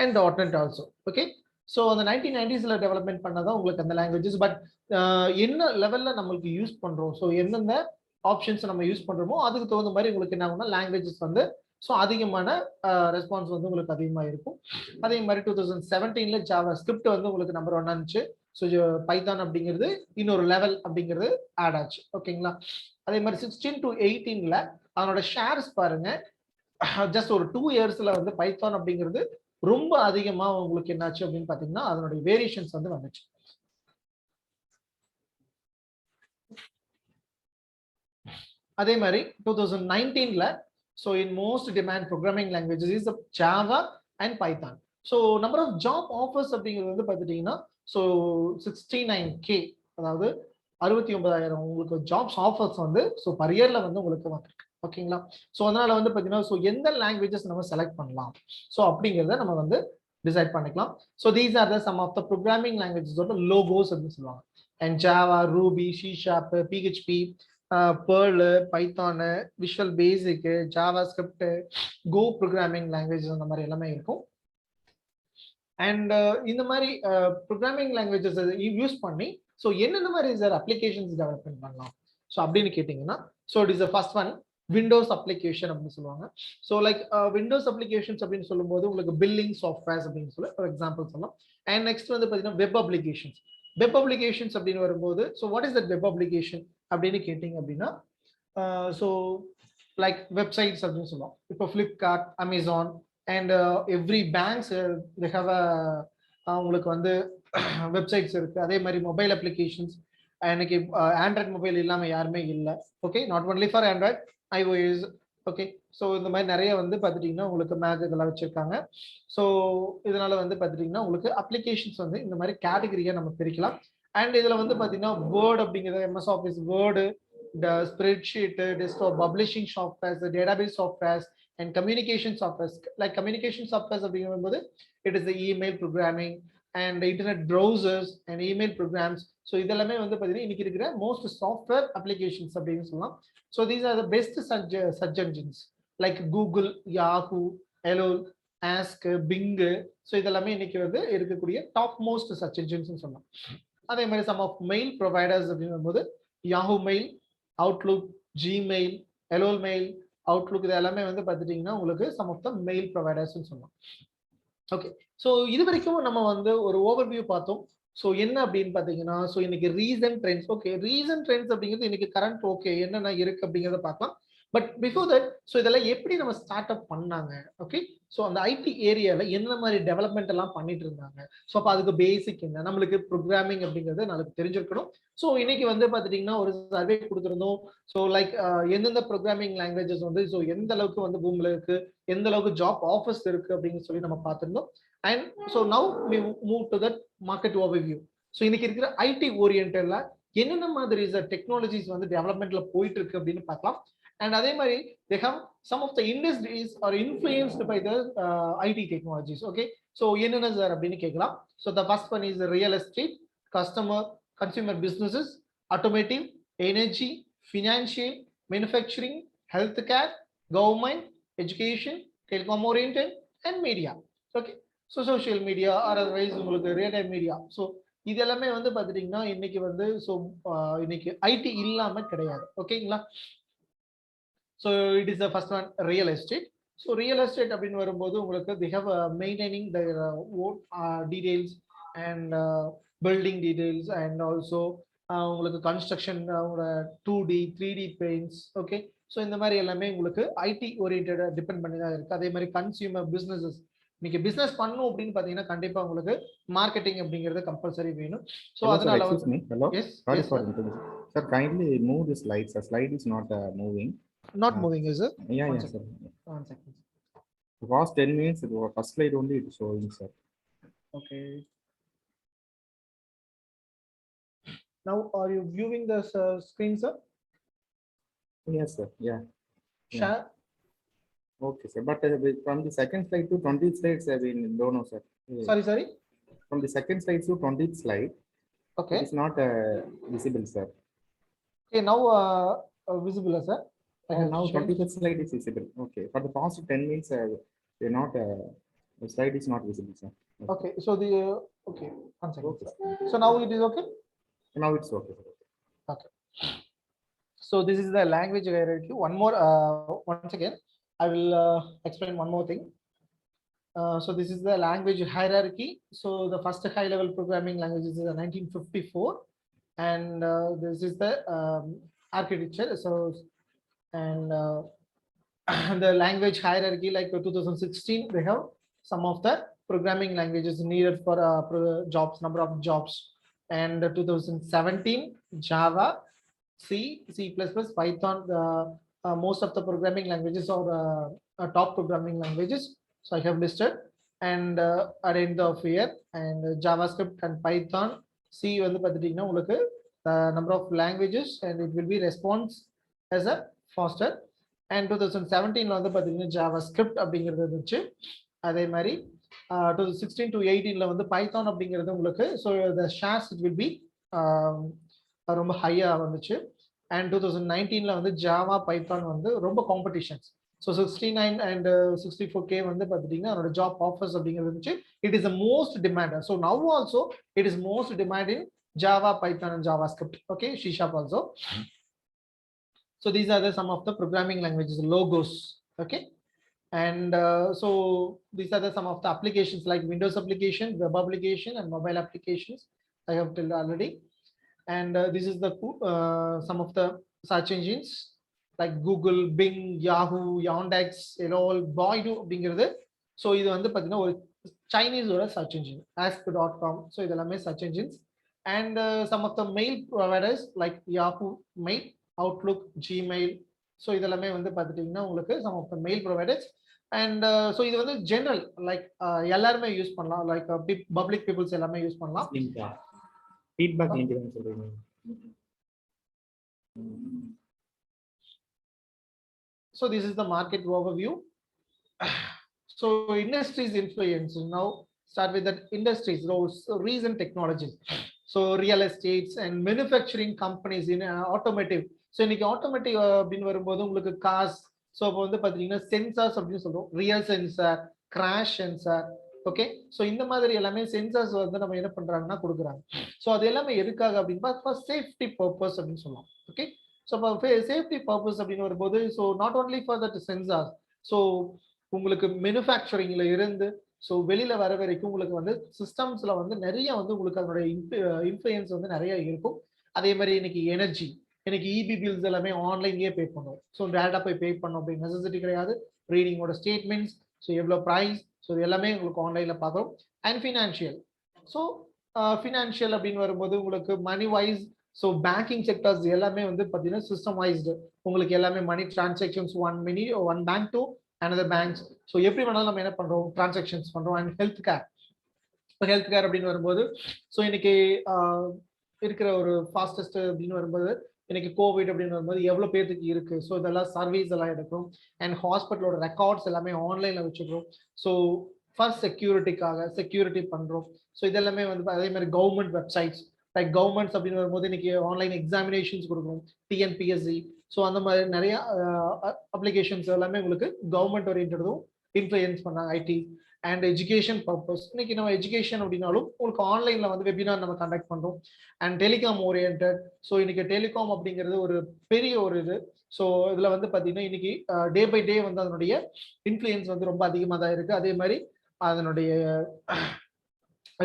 S8: and .NET also. Okay, so அந்த 1990s டெவலப்மெண்ட் பண்ணதான் உங்களுக்கு அந்த லாங்குவேஜஸ். பட் என்ன லெவல்ல நம்மளுக்கு யூஸ் பண்றோம், ஸோ எந்தெந்த ஆப்ஷன்ஸ் நம்ம யூஸ் பண்றோமோ அதுக்கு தகுந்த மாதிரி உங்களுக்கு என்ன ஆகும்னா லாங்குவேஜஸ் வந்து ஸோ அதிகமான ரெஸ்பான்ஸ் வந்து உங்களுக்கு அதிகமாக இருக்கும். அதே மாதிரி 2017ல JavaScript வந்து உங்களுக்கு நம்பர் 1 இருந்துச்சு. ஸோ பைத்தான் அப்படிங்கிறது இன்னொரு லெவல் அப்படிங்கிறது ஆட் ஆச்சு. ஓகேங்களா? அதே மாதிரி 16 to 18ல அதனோட ஷேர்ஸ் பாருங்க. ஜஸ்ட் ஒரு 2 இயர்ஸ்ல வந்து பைத்தான் அப்படிங்கிறது ரொம்ப அதிகமா உங்களுக்கு என்னாச்சு அப்படின்னு பாத்தீங்கன்னா அதனுடைய வேரியேஷன்ஸ் வந்து வந்துச்சு. அதே மாதிரி 2019ல so in most demand programming languages is Java and Python. So number of job offers அப்படிங்கிறது வந்து பார்த்துட்டீங்கன்னா so 69K, அதாவது 69,000 உங்களுக்கு ஜாப்ஸ் ஆஃபர்ஸ் வந்து ஸோ பர் இயர்ல வந்து உங்களுக்கு வந்திருக்கு. ஓகேங்களா? ஸோ அதனால வந்து பார்த்தீங்கன்னா ஸோ எந்த லாங்குவேஜஸ் நம்ம செலக்ட் பண்ணலாம் ஸோ அப்படிங்கிறத நம்ம வந்து டிசைட் பண்ணிக்கலாம். So these are the sum of the programming லாங்குவேஜஸோட லோகோஸ் அப்படின்னு சொல்லுவாங்க. And Java, Ruby, C#, PHP, Perl, Python, Visual Basic, JavaScript, Go programming languages அந்த மாதிரி எல்லாமே இருக்கும். அண்ட் இந்த மாதிரி ப்ரோக்ராமிங் லாங்குவேஜஸ் யூஸ் பண்ணி ஸோ என்னென்ன மாதிரி சார் அப்ளிகேஷன்ஸ் டெவலப்மெண்ட் பண்ணலாம் ஸோ அப்படின்னு கேட்டிங்கன்னா so it is the first one Windows application அப்படின்னு சொல்லுவாங்க. ஸோ லைக் விண்டோஸ் அப்ளிகேஷன்ஸ் அப்படின்னு சொல்லும்போது உங்களுக்கு பில்லிங் சாஃப்ட்வேர்ஸ் அப்படின்னு சொல்லி ஒரு எக்ஸாம்பிள் சொல்லலாம். அண்ட் நெக்ஸ்ட் வந்து பார்த்தீங்கன்னா வெப் அப்ளிகேஷன்ஸ். வெப் அப்ளிகேஷன்ஸ் அப்படின்னு வரும்போது so what is that web application அப்படின்னு கேட்டிங்க அப்படின்னா ஸோ லைக் வெப்சைட்ஸ் அப்படின்னு சொல்லுவோம். இப்போ Flipkart, Amazon and every banks they have உங்களுக்கு வந்து வெப்சைட்ஸ் இருக்கு. அதே மாதிரி மொபைல் அப்ளிகேஷன்ஸ் இன்னைக்கு ஆண்ட்ராய்ட் மொபைல் இல்லாமல் யாருமே இல்லை. Okay, not only for Android, iOS. Okay, so இந்த மாதிரி நிறைய வந்து பார்த்துட்டிங்கன்னா உங்களுக்கு மேக் இதெல்லாம் வச்சுருக்காங்க. ஸோ இதனால வந்து பார்த்துட்டிங்கன்னா உங்களுக்கு அப்ளிகேஷன்ஸ் வந்து இந்த மாதிரி கேட்டகரியாக நம்ம பிரிக்கலாம். அண்ட் இதில் வந்து பார்த்தீங்கன்னா வேர்டு அப்படிங்கிறது MS office word, spreadsheet, desktop publishing softwares, database softwares and communication softwares. Like communication softwares அப்படிங்கும்போது it is the email programming and internet browsers and email programs. So இதெல்லாமே வந்து பார்த்தீங்கன்னா இன்னைக்கு இருக்கிற மோஸ்ட் சாஃப்ட்வேர் அப்ளிகேஷன்ஸ் அப்படின்னு சொல்லலாம். So these are the best search engines like Google, Yahoo, AOL, Ask, Bing. So இதெல்லாமே இன்னைக்கு வந்து இருக்கக்கூடிய டாப் மோஸ்ட் சர்ச் என்ஜின்ஸ் சொல்லலாம். அதே மாதிரி சம் ஆஃப் மெயில் ப்ரொவைடர்ஸ் அப்படிங்கும்போது Yahoo mail, Outlook, Gmail, AOL mail, Outlook இது எல்லாமே வந்து பார்த்துட்டிங்கன்னா உங்களுக்கு சம் ஆஃப் த மெயில் ப்ரொவைடர்ஸ்ன்னு சொல்லலாம். ஓகே, ஸோ இது வரைக்கும் நம்ம வந்து ஒரு ஓவர்வியூ பார்த்தோம். ஸோ என்ன அப்படின்னு பார்த்தீங்கன்னா ஸோ இன்னைக்கு recent trends. Okay, recent trends அப்படிங்கிறது இன்னைக்கு கரண்ட் ஓகே என்னென்ன இருக்கு அப்படிங்கிறத பார்க்கலாம். பட் பிஃபோர் தட் ஸோ இதெல்லாம் எப்படி நம்ம ஸ்டார்ட் அப் பண்ணாங்க. ஓகே, ஸோ அந்த ஐடி ஏரியாவில் என்ன மாதிரி டெவலப்மெண்ட் எல்லாம் பண்ணிட்டு இருந்தாங்க. ஸோ அப்போ அதுக்கு பேசிக் என்ன நம்மளுக்கு ப்ரோக்ராமிங் அப்படிங்கிறது நம்மளுக்கு தெரிஞ்சிருக்கணும். ஸோ இன்னைக்கு வந்து பார்த்துட்டிங்கன்னா ஒரு சர்வே கொடுத்துருந்தோம். ஸோ லைக் எந்தெந்த ப்ரோக்ராமிங் லாங்குவேஜஸ் வந்து ஸோ எந்த அளவுக்கு வந்து பூமில் இருக்கு, எந்த அளவுக்கு ஜாப் ஆஃபர்ஸ் இருக்கு அப்படின்னு சொல்லி நம்ம பார்த்துருந்தோம். And so now we move to that market overview. So இன்னைக்கு இருக்கிற ஐடி ஓரியன்டட்ல என்னென்ன மாதிரி டெக்னாலஜிஸ் வந்து டெவலப்மெண்ட்ல போயிட்டு இருக்கு அப்படின்னு பார்க்கலாம். அண்ட் அதே மாதிரி they have some of the industries are influenced by the IT technologies. Okay, so என்னென்ன சார் அப்படின்னு கேட்கலாம். So the first one is real estate, consumer businesses, automotive, energy, financial, manufacturing, healthcare, government, education, telecom oriented and media. Okay, so social media or otherwise உங்களுக்கு real time media. So இது எல்லாமே வந்து பார்த்துட்டிங்கன்னா இன்னைக்கு வந்து so இன்னைக்கு ID இல்லாமல் கிடையாது. ஓகேங்களா. So it is the first one real estate. So real estate அப்படின்னு வரும்போது உங்களுக்கு the have maintaining the own details and building details and also உங்களுக்கு construction 2D 3D paints. Okay, so இந்த மாதிரி எல்லாமே உங்களுக்கு ஐடி ஓரியன்டா டிபெண்ட் பண்ணி தான் இருக்கு. அதே மாதிரி கன்சியூமர் பிஸ்னஸஸ் இன்னைக்கு பிசினஸ் பண்ணணும் அப்படின்னு பாத்தீங்கன்னா கண்டிப்பா உங்களுக்கு மார்க்கெட்டிங் அப்படிங்கிறது கம்பல்சரி வேணும். சோ அதனால
S3: வந்து hello, sorry for interruption. Sir, kindly move the slides. The slide is not moving.
S8: Not moving, is it?
S3: Yeah,
S8: One
S3: yeah,
S8: second.
S3: sir.
S8: 1 second.
S3: The past 10 minutes, it was first slide only it is showing, sir.
S8: Okay. Now, are you viewing the screen, sir?
S3: Yes, sir. Yeah.
S8: Share.
S3: Okay, sir. But from the second slide to 20th slides, I mean, don't know, sir.
S8: Sorry.
S3: From the second slide to 20th slide,
S8: Okay.
S3: it's not visible, sir.
S8: Okay, now visible, sir.
S3: Now 20th slide is visible. Okay. For the past 10 minutes, they're not. The slide is not visible, sir.
S8: Okay. So the okay. 1 second.
S3: Okay.
S8: So now it is okay.
S3: Now it's okay, sir.
S8: Okay. So this is the language hierarchy. One more. Once again, I will explain one more thing. So this is the language hierarchy. So the first high-level programming language is 1954, and this is the architecture. So and the language hierarchy, like 2016, they have some of the programming languages needed for jobs, number of jobs, and 2017 Java, C, C++, Python. Most of the programming languages are top programming languages. So I have listed, and at the end of year, and JavaScript and Python, C வந்து பார்த்துட்டீங்கன்னா உங்களுக்கு number of languages, and it will be response as a faster. And 2017 வந்து பார்த்துட்டீங்கன்னா JavaScript அப்படிங்கிறது இருந்துச்சு. அதே மாதிரி 2016 to 18 வந்து Python அப்படிங்கிறது உங்களுக்கு so the shares it will be ரொம்ப ஹையா வந்துச்சு. And 2019 வந்து ஜாவா பைத்தான் வந்து ரொம்ப காம்படிஷன்ஸ். ஸோ 69 and 64K வந்து பார்த்துட்டீங்கன்னா அதோட ஜாப் ஆஃபர்ஸ் அப்படிங்கிறது இருந்துச்சு. It is the most demand. So now also it is most demand in Java Python and JavaScript. Okay, C sharp also. So these are some of the programming languages, logos. Okay. And so these are some of the applications like Windows application, web application, and mobile applications I have told already. And this is the some of the search engines like Google, Bing, Yahoo, Yandex, all Baidu அப்படிங்கிறது. So இது வந்து பார்த்தீங்கன்னா ஒரு Chinese search engine, ask.com. So இதெல்லாமே search engines. And some of the mail providers like Yahoo Mail, Outlook, Gmail. So இதெல்லாமே வந்து பார்த்துட்டீங்கன்னா உங்களுக்கு some of the mail providers. And so இது வந்து general like எல்லாருமே யூஸ் பண்ணலாம், like public peoples எல்லாமே யூஸ் பண்ணலாம்.
S3: feedback என்னன்னு சொல்றீங்க?
S8: So this is the market overview. So industries influence. Now start with the industries, those recent technologies. So real estates and manufacturing companies in automotive. So இன்னைக்கு automotive அப்படின்னு வரும்போது உங்களுக்கு cars. So அப்போ வந்து பார்த்தீங்கன்னா சென்சார்ஸ் அப்படின்னு சொல்றோம், real sensor, crash sensor. Okay. So இந்த மாதிரி எல்லாமே சென்சார்ஸ் வந்து நம்ம என்ன பண்றாங்கன்னா கொடுக்குறாங்க. ஸோ அது எல்லாமே எதுக்காக அப்படின்னு சேஃப்டி பர்பஸ் அப்படின்னு சொல்லலாம். ஓகே. ஸோ இப்போ சேஃப்டி பர்பஸ் அப்படின்னு வரும்போது so not only for that sensor. So உங்களுக்கு மேனுஃபேக்சரிங்ல இருந்து ஸோ வெளியில வர வரைக்கும் உங்களுக்கு வந்து சிஸ்டம்ஸ்ல வந்து நிறைய வந்து உங்களுக்கு அதனுடைய இன்ஃப்ளூயன்ஸ் வந்து நிறைய இருக்கும். அதே மாதிரி இன்னைக்கு எனர்ஜி, இன்னைக்கு இபி பில்ஸ் எல்லாமே ஆன்லைன்லயே பே பண்ணுவோம். ஸோ டேரக்டா போய் பே பண்ணோம் அப்படின்னு நெசசிட்டி கிடையாது. ரீடிங்கோட ஸ்டேட்மெண்ட்ஸ், ஸோ எவ்வளோ ப்ரைஸ், ஸோ இது எல்லாமே உங்களுக்கு ஆன்லைன்ல பார்க்குறோம். And financial. ஸோ ஃபினான்ஷியல் அப்படின்னு வரும்போது உங்களுக்கு money wise, so banking sectors எல்லாமே வந்து பார்த்தீங்கன்னா சிஸ்டம் வைஸ்டு உங்களுக்கு எல்லாமே money transactions one bank to another banks. So எப்படி வேணாலும் நம்ம என்ன பண்றோம், டிரான்சாக்ஷன்ஸ் பண்றோம். And health care. இப்போ ஹெல்த் கேர் அப்படின்னு வரும்போது ஸோ இன்னைக்கு இருக்கிற ஒரு ஃபாஸ்டஸ்ட் அப்படின்னு வரும்போது இன்னைக்கு கோவிட் அப்படின்னு வரும்போது எவ்வளோ பேருக்கு இருக்கு, ஸோ இதெல்லாம் சர்வீஸ் எல்லாம் எடுக்கும். அண்ட் ஹாஸ்பிட்டலோட ரெக்கார்ட்ஸ் எல்லாமே ஆன்லைன்ல வச்சுக்கிறோம். ஸோ ஃபர்ஸ்ட் செக்யூரிட்டி பண்றோம். ஸோ இதெல்லாமே வந்து அதே மாதிரி கவர்மெண்ட் வெப்சைட்ஸ் லைக் கவர்மெண்ட்ஸ் அப்படின்னு வரும்போது இன்னைக்கு ஆன்லைன் எக்ஸாமினேஷன்ஸ் கொடுக்குறோம், டிஎன்பிஎஸ்சி. ஸோ அந்த மாதிரி நிறைய அப்ளிகேஷன்ஸ் எல்லாமே உங்களுக்கு கவர்மெண்ட் ஓரியன்டதும் இன்ஃப்ளூயன்ஸ் பண்ணாங்க. IT and education purpose. இன்னைக்கு நம்ம எஜுகேஷன் அப்படின்னாலும் உங்களுக்கு ஆன்லைன்ல வந்து வெபினார் நம்ம கண்டக்ட் பண்றோம். And telecom orient. ஸோ இன்னைக்கு டெலிகாம் அப்படிங்கிறது ஒரு பெரிய ஒரு இது. ஸோ இதுல வந்து பாத்தீங்கன்னா இன்னைக்கு டே பை டே வந்து அதனுடைய இன்ஃப்ளூயன்ஸ் வந்து ரொம்ப அதிகமாக தான் இருக்கு. அதே மாதிரி அதனுடைய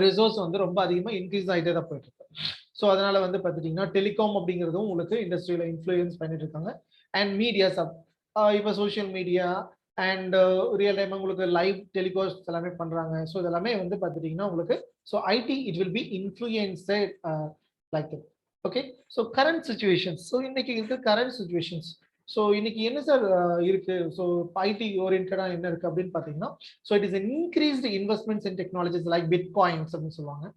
S8: ரிசோர்ஸ் வந்து ரொம்ப அதிகமாக இன்க்ரீஸ் ஆகிட்டே தான் போயிட்டு இருக்கு. ஸோ அதனால வந்து பார்த்துட்டீங்கன்னா டெலிகாம் அப்படிங்கிறதும் உங்களுக்கு இண்டஸ்ட்ரியில இன்ஃப்ளூயன்ஸ் பண்ணிட்டு இருக்காங்க. அண்ட் மீடியாஸ் இப்போ social media and real time உங்களுக்கு லைவ் டெலிகாஸ்ட் எல்லாமே பண்றாங்க. ஸோ இதெல்லாமே வந்து பார்த்துட்டீங்கன்னா உங்களுக்கு so IT it will be influenced like that. Okay. So current situations. So இன்னைக்கு இருக்க கரண்ட் சுச்சுவேஷன்ஸ். ஸோ இன்னைக்கு என்ன சார் இருக்கு, ஸோ ஐடி ஓரியன்டா என்ன இருக்கு அப்படின்னு பார்த்தீங்கன்னா so it is increased investments in technologies like bitcoins அப்படின்னு சொல்லுவாங்க.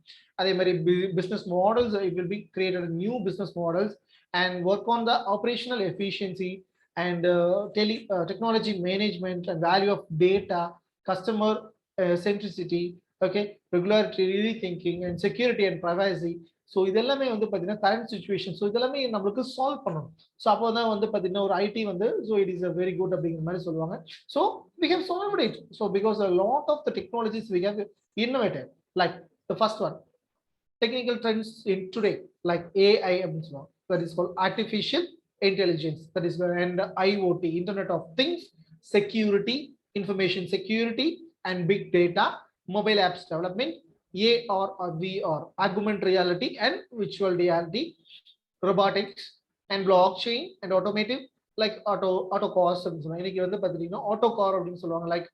S8: அதே மாதிரி business models, it will be created new business models and work on the operational efficiency and technology management and value of data, customer centricity, okay, regularity thinking and security and privacy. So இதெல்லாமே வந்து பார்த்தீங்கன்னா current situation. So இதெல்லாமே நம்மளுக்கு solve பண்ணணும். So அப்போ தான் வந்து பார்த்தீங்கன்னா ஒரு ஐடி வந்து so it is a very good அப்படிங்கிற மாதிரி சொல்லுவாங்க. So we have solved it. So because a lot of the technologies we have innovated. Like the first one technical trends in today like AI அப்படின்னு சொல்லுவாங்க, that is called artificial intelligence, that is and IoT, internet of things, security, information security and big data, mobile apps development, AR or VR, augmented reality and virtual reality, robotics and blockchain and automotive like auto cars அப்படின்னு சொல்லுவாங்க. இன்னைக்கு வந்து பாத்தீங்கன்னா auto car அப்படின்னு சொல்லுவாங்க. Like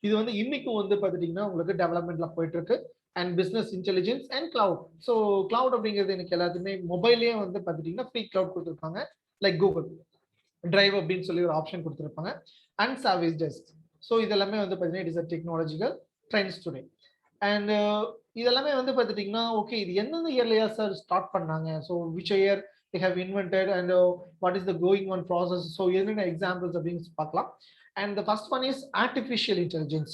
S8: இது வந்து இன்னைக்கு வந்து பாத்தீங்கன்னா உங்களுக்கு டெவலப்மெண்ட்ல போயிட்டு இருக்கு. And business intelligence and cloud. So cloud அப்படிங்கிறது எனக்கு எல்லாத்துக்குமே மொபைல்லேயே வந்து பார்த்துட்டீங்கன்னா ஃப்ரீ கிளவுட் கொடுத்துருப்பாங்க. லைக் கூகுள் டிரைவ் அப்படின்னு சொல்லி ஒரு ஆப்ஷன் கொடுத்துருப்பாங்க. And service desk. ஸோ இதெல்லாமே வந்து பார்த்தீங்கன்னா it is a technological trends today. And இதெல்லாமே வந்து பார்த்துட்டிங்கன்னா ஓகே இது எந்தெந்த இயர்லையா சார் ஸ்டார்ட் பண்ணாங்க, so which year they have invented and what is the going on process. So என்னென்ன எக்ஸாம்பிள்ஸ் அப்படின்னு பார்க்கலாம். And the first one is artificial intelligence.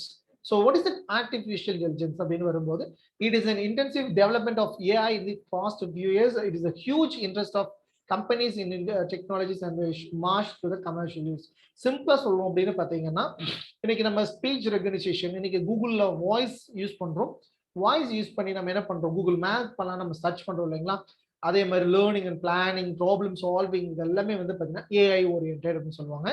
S8: So what is the artificial intelligence அப்படின்னு வரும்போது it is an intensive development of AI in the past few years. It is a huge interest of companies in technologies and march to the commercial use. சிம்பிளா சொல்லுவோம் அப்படின்னு பார்த்தீங்கன்னா இன்னைக்கு நம்ம speech recognition, இன்னைக்கு கூகுள்ல வாய்ஸ் யூஸ் பண்றோம். Voice use பண்ணி நம்ம என்ன பண்றோம், கூகுள் மேப் பண்ணலாம் நம்ம சர்ச் பண்றோம் இல்லைங்களா. அதே மாதிரி learning and planning, problem solving, இது எல்லாமே வந்து பார்த்தீங்கன்னா ஏஐ ஓரியன்டட் அப்படின்னு சொல்லுவாங்க.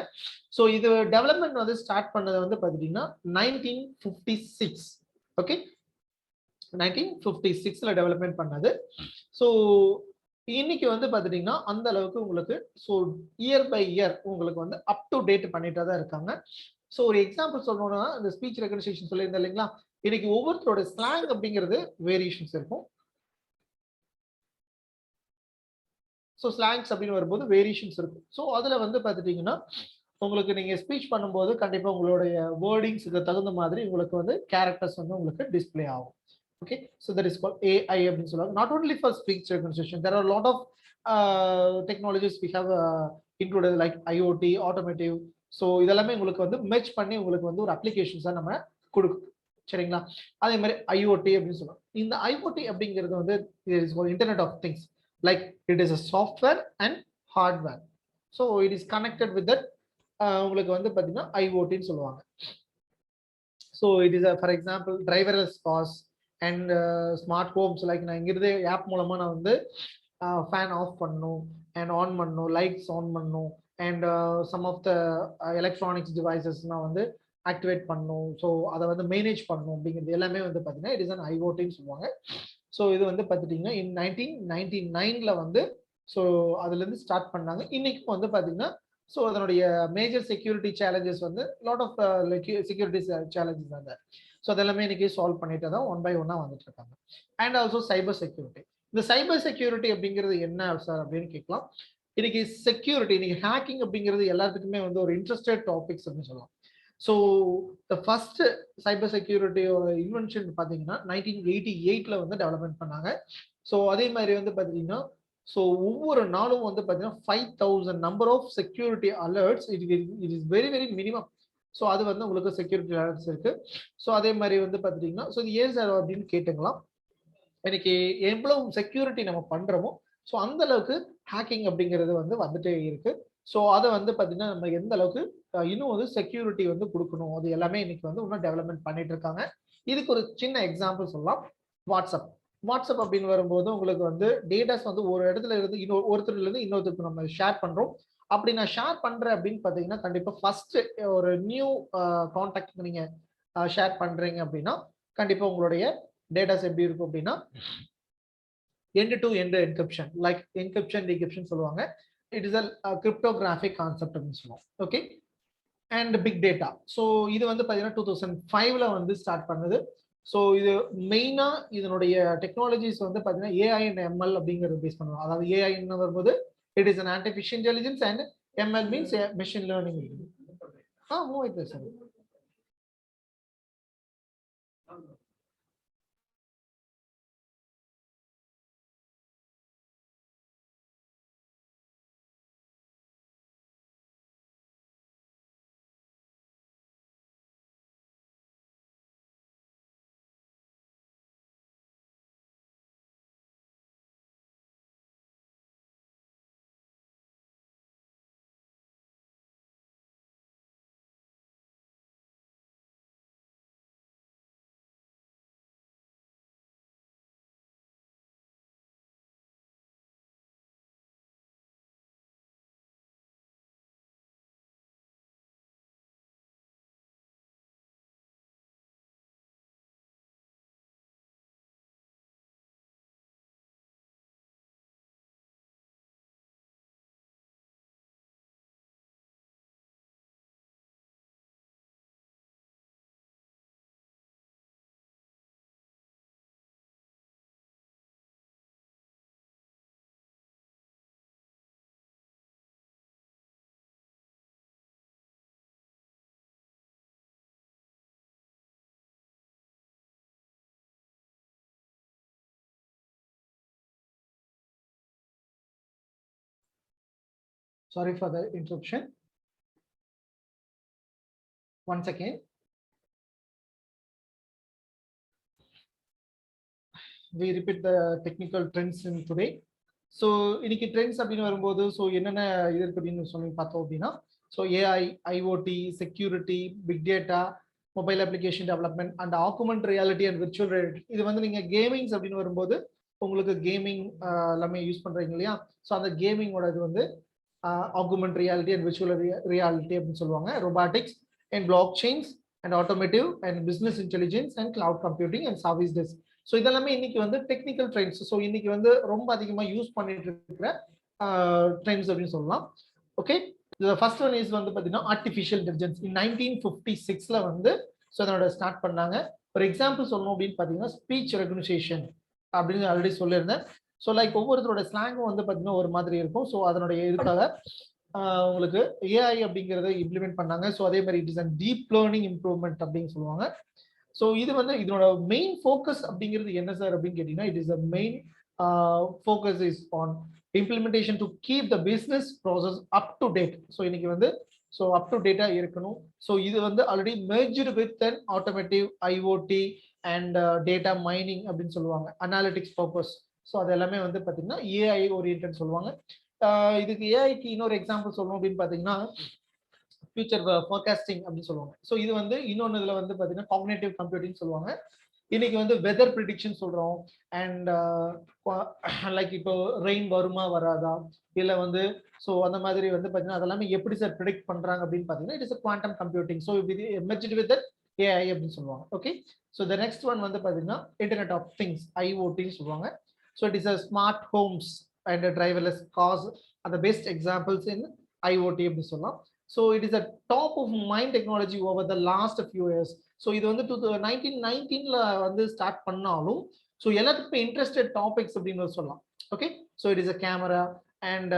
S8: ஸோ இது டெவலப்மெண்ட் வந்து ஸ்டார்ட் பண்ணது வந்து பார்த்தீங்கன்னா 1956. ஓகே, 1956ல டெவலப்மெண்ட் பண்ணது. ஸோ இன்னைக்கு வந்து பார்த்துட்டீங்கன்னா அந்த அளவுக்கு உங்களுக்கு ஸோ இயர் பை இயர் உங்களுக்கு வந்து அப் டு டேட் பண்ணிட்டு தான் இருக்காங்க. ஸோ ஒரு எக்ஸாம்பிள் சொல்லணும்னா இந்த ஸ்பீச் ரெகனைசேஷன் சொல்லியிருந்தேன் இல்லைங்களா, இன்னைக்கு ஒவ்வொருத்தரோட ஸ்லாங் அப்படிங்கிறது வேரியேஷன்ஸ் இருக்கும். ஸோ ஸ்லாங்ஸ் அப்படின்னு வரும்போது வேரியேஷன்ஸ் இருக்கும். ஸோ அதில் வந்து பார்த்துட்டிங்கன்னா உங்களுக்கு நீங்கள் ஸ்பீச் பண்ணும்போது கண்டிப்பாக உங்களுடைய வேர்டிங்ஸுக்கு தகுந்த மாதிரி உங்களுக்கு வந்து கேரக்டர்ஸ் வந்து உங்களுக்கு டிஸ்பிளே ஆகும். Okay, so that is called AI அப்படின்னு சொல்லுவாங்க. Not only for speech recognition, there are lot of technologies we have included like IoT, automotive. So இதெல்லாமே உங்களுக்கு வந்து மெர்ஜ் பண்ணி உங்களுக்கு வந்து ஒரு அப்ளிகேஷன்ஸாக நம்ம கொடுக்கும். சரிங்களா, அதே மாதிரி ஐஓடி அப்படின்னு சொல்லுவாங்க. இந்த ஐஓடி அப்படிங்கிறது வந்து internet of things. Like it is a software and hardware, so it is connected with that உங்களுக்கு வந்து பாத்தீங்கன்னா IoT ன்னு சொல்லுவாங்க. So it is a, for example, driverless cars and smart homes. Like நான் இங்க இருந்தே ஆப் மூலமா நான் வந்து ஃபேன் ஆஃப் பண்ணணும் and ஆன் பண்ணணும், லைட்ஸ் ஆன் பண்ணணும், and some of the electronics devices நான் வந்து ஆக்டிவேட் பண்ணணும். ஸோ அதை வந்து மேனேஜ் பண்ணணும் அப்படிங்கிறது எல்லாமே வந்து பாத்தீங்கன்னா it is an IoT ன்னு சொல்லுவாங்க. ஸோ இது வந்து பார்த்துட்டிங்கன்னா 1999ல வந்து ஸோ அதுலேருந்து ஸ்டார்ட் பண்ணாங்க. இன்னைக்கும் வந்து பார்த்தீங்கன்னா ஸோ அதனுடைய மேஜர் செக்யூரிட்டி சேலஞ்சஸ் வந்து லாட் ஆஃப் செக்யூரிட்டி சேலஞ்சஸ் அந்த ஸோ அதெல்லாமே இன்னைக்கு சால்வ் பண்ணிட்டு தான் ஒன் பை ஒன்னாக வந்துட்டு இருக்காங்க. And also cyber security. இந்த சைபர் செக்யூரிட்டி அப்படிங்கிறது என்ன சார் அப்படின்னு கேட்கலாம். இன்னைக்கு செக்யூரிட்டி, இன்னைக்கு ஹேக்கிங் அப்படிங்கிறது எல்லாத்துக்குமே வந்து ஒரு இன்ட்ரெஸ்டட் டாபிக்ஸ் அப்படின்னு சொல்லலாம். ஸோ த ஃபர்ஸ்ட் சைபர் செக்யூரிட்டியோட இன்வென்ஷன் பார்த்தீங்கன்னா 1988ல வந்து டெவலப்மெண்ட் பண்ணாங்க. ஸோ அதே மாதிரி வந்து பார்த்தீங்கன்னா ஸோ ஒவ்வொரு நாளும் வந்து பார்த்தீங்கன்னா 5000 number of security alerts it is very very minimum. So அது வந்து உங்களுக்கு செக்யூரிட்டி அலர்ட்ஸ் இருக்கு. ஸோ அதே மாதிரி வந்து பார்த்துட்டீங்கன்னா ஸோ இது ஏன் சார் அப்படின்னு கேட்டுங்களா, இன்னைக்கு எவ்வளவு செக்யூரிட்டி நம்ம பண்றோமோ ஸோ அந்த அளவுக்கு ஹேக்கிங் அப்படிங்கிறது வந்து வந்துட்டே இருக்கு. ஸோ அதை வந்து பார்த்தீங்கன்னா நம்ம எந்த அளவுக்கு இன்னும் வந்து செக்யூரிட்டி வந்து கொடுக்கணும், அது எல்லாமே இன்னைக்கு வந்து இன்னும் டெவலப்மெண்ட் பண்ணிட்டு இருக்காங்க. இதுக்கு ஒரு சின்ன எக்ஸாம்பிள் சொல்லலாம். வாட்ஸ்அப் அப்படின்னு வரும்போது உங்களுக்கு வந்து டேட்டாஸ் வந்து ஒரு இடத்துல இருந்து ஒருத்தர்ல இருந்து இன்னொருத்தருக்கு நம்ம ஷேர் பண்றோம். அப்படி நான் ஷேர் பண்றேன் அப்படின்னு பார்த்தீங்கன்னா கண்டிப்பா ஃபர்ஸ்ட் ஒரு நியூ கான்டாக்ட் நீங்க ஷேர் பண்றீங்க அப்படின்னா கண்டிப்பா உங்களுடைய டேட்டாஸ் எப்படி இருக்கும் அப்படின்னா end to end encryption, like encryption decryption சொல்லுவாங்க. It is a cryptographic concept அப்படின்னு சொல்லுவோம். Okay, and big data. So இது வந்து பார்த்தீங்கன்னா 2005ல வந்து ஸ்டார்ட் பண்ணது. ஸோ இது மெயினா இதனுடைய டெக்னாலஜிஸ் வந்து பார்த்தீங்கன்னா ஏஐ அண்ட் எம்எல் அப்படிங்கிறது பேஸ் பண்ணுவோம். அதாவது ஏஐ வரும்போது it is an artificial intelligence and ML means machine learning. Move ஆயிட்டு sir. Sorry for the interruption. Once again, we repeat the technical trends in today. So இன்னைக்கு trends அப்படின்னு வரும்போது so என்னென்ன இது இருக்கு அப்படின்னு சொல்லி பார்த்தோம் அப்படின்னா so AI, IoT, security, big data, mobile application development and augment reality and virtual reality. இது வந்து நீங்க கேமிங்ஸ் அப்படின்னு வரும்போது உங்களுக்கு கேமிங் எல்லாமே யூஸ் பண்றீங்க இல்லையா? ஸோ அந்த கேமிங்கோட இது வந்து augment reality and virtual reality அப்படின்னு சொல்லுவாங்க. Robotics and blockchains and automotive and business intelligence and cloud computing and service desk. So இதெல்லாமே இன்னைக்கு வந்து டெக்னிக்கல் ட்ரெண்ட்ஸ். ஸோ இன்னைக்கு வந்து ரொம்ப அதிகமாக யூஸ் பண்ணிட்டு இருக்கிற ட்ரெண்ட்ஸ் அப்படின்னு சொல்லலாம். ஓகே, ஃபர்ஸ்ட் ஒன் இஸ் வந்து பார்த்தீங்கன்னா ஆர்டிஃபிஷியல் இன்டெலிஜென்ஸ். 1956ல வந்து ஸோ அதனோட ஸ்டார்ட் பண்ணாங்க. ஒரு எக்ஸாம்பிள் சொல்லணும் அப்படின்னு பார்த்தீங்கன்னா ஸ்பீச் ரெகனைசேஷன் அப்படின்னு ஆல்ரெடி சொல்லியிருந்தேன். ஸோ லைக் ஒவ்வொருத்தரோட ஸ்லாங்கும் வந்து பார்த்தீங்கன்னா ஒரு மாதிரி இருக்கும். ஸோ அதனுடைய இதுக்காக உங்களுக்கு ஏஐ அப்படிங்கிறத இம்ப்ளிமெண்ட் பண்ணாங்க. ஸோ அதே மாதிரி it is and deep learning improvement அப்படின்னு சொல்லுவாங்க. ஸோ இது வந்து இதனோட மெயின் ஃபோக்கஸ் அப்படிங்கிறது என்ன சார் அப்படின்னு கேட்டீங்கன்னா, it is a main focus is on implementation to keep the business process up to date. So இன்னைக்கு வந்து ஸோ அப் டு டேட்டா இருக்கணும். ஸோ இது வந்து already merged with an automotive IoT and data mining அப்படின்னு சொல்லுவாங்க, analytics purpose. So அது எல்லாமே வந்து பார்த்தீங்கன்னா ஏஐ ஓரியன்ட் சொல்லுவாங்க. இதுக்கு ஏஐக்கு இன்னொரு எக்ஸாம்பிள் சொல்லணும் அப்படின்னு பார்த்தீங்கன்னா ஃபியூச்சர் ஃபோர்காஸ்டிங் அப்படின்னு சொல்லுவாங்க. ஸோ இது வந்து இன்னொன்று இதில் வந்து பார்த்தீங்கன்னா காக்னேட்டிவ் கம்ப்யூட்டிங் சொல்லுவாங்க. இன்னைக்கு வந்து வெதர் ப்ரிடிக்ஷன் சொல்கிறோம். அண்ட் லைக் இப்போ ரெயின் வருமா வராதா இல்லை வந்து ஸோ அந்த மாதிரி வந்து பார்த்தீங்கன்னா அதெல்லாமே எப்படி சார் ப்ரிடிக்ட் பண்ணுறாங்க அப்படின்னு பார்த்தீங்கன்னா it is quantum computing. So இது மெர்ஜ்டு வித் ஏஐ அப்படின்னு சொல்லுவாங்க. Okay, so the next one வந்து பார்த்தீங்கன்னா இன்டர்நெட் ஆஃப் திங்ஸ், ஐஓடின்னு சொல்லுவாங்க. So it is a smart Holmes and driverless cars are the best examples in IoT அப்படின்னு சொல்லலாம். So it is a top of mind technology over the last few years. So இது வந்து 1919ல வந்து start பண்ணாலும் so எல்லாத்துக்குமே interested topics அப்படின்னு சொல்லலாம். Okay, so it is a camera and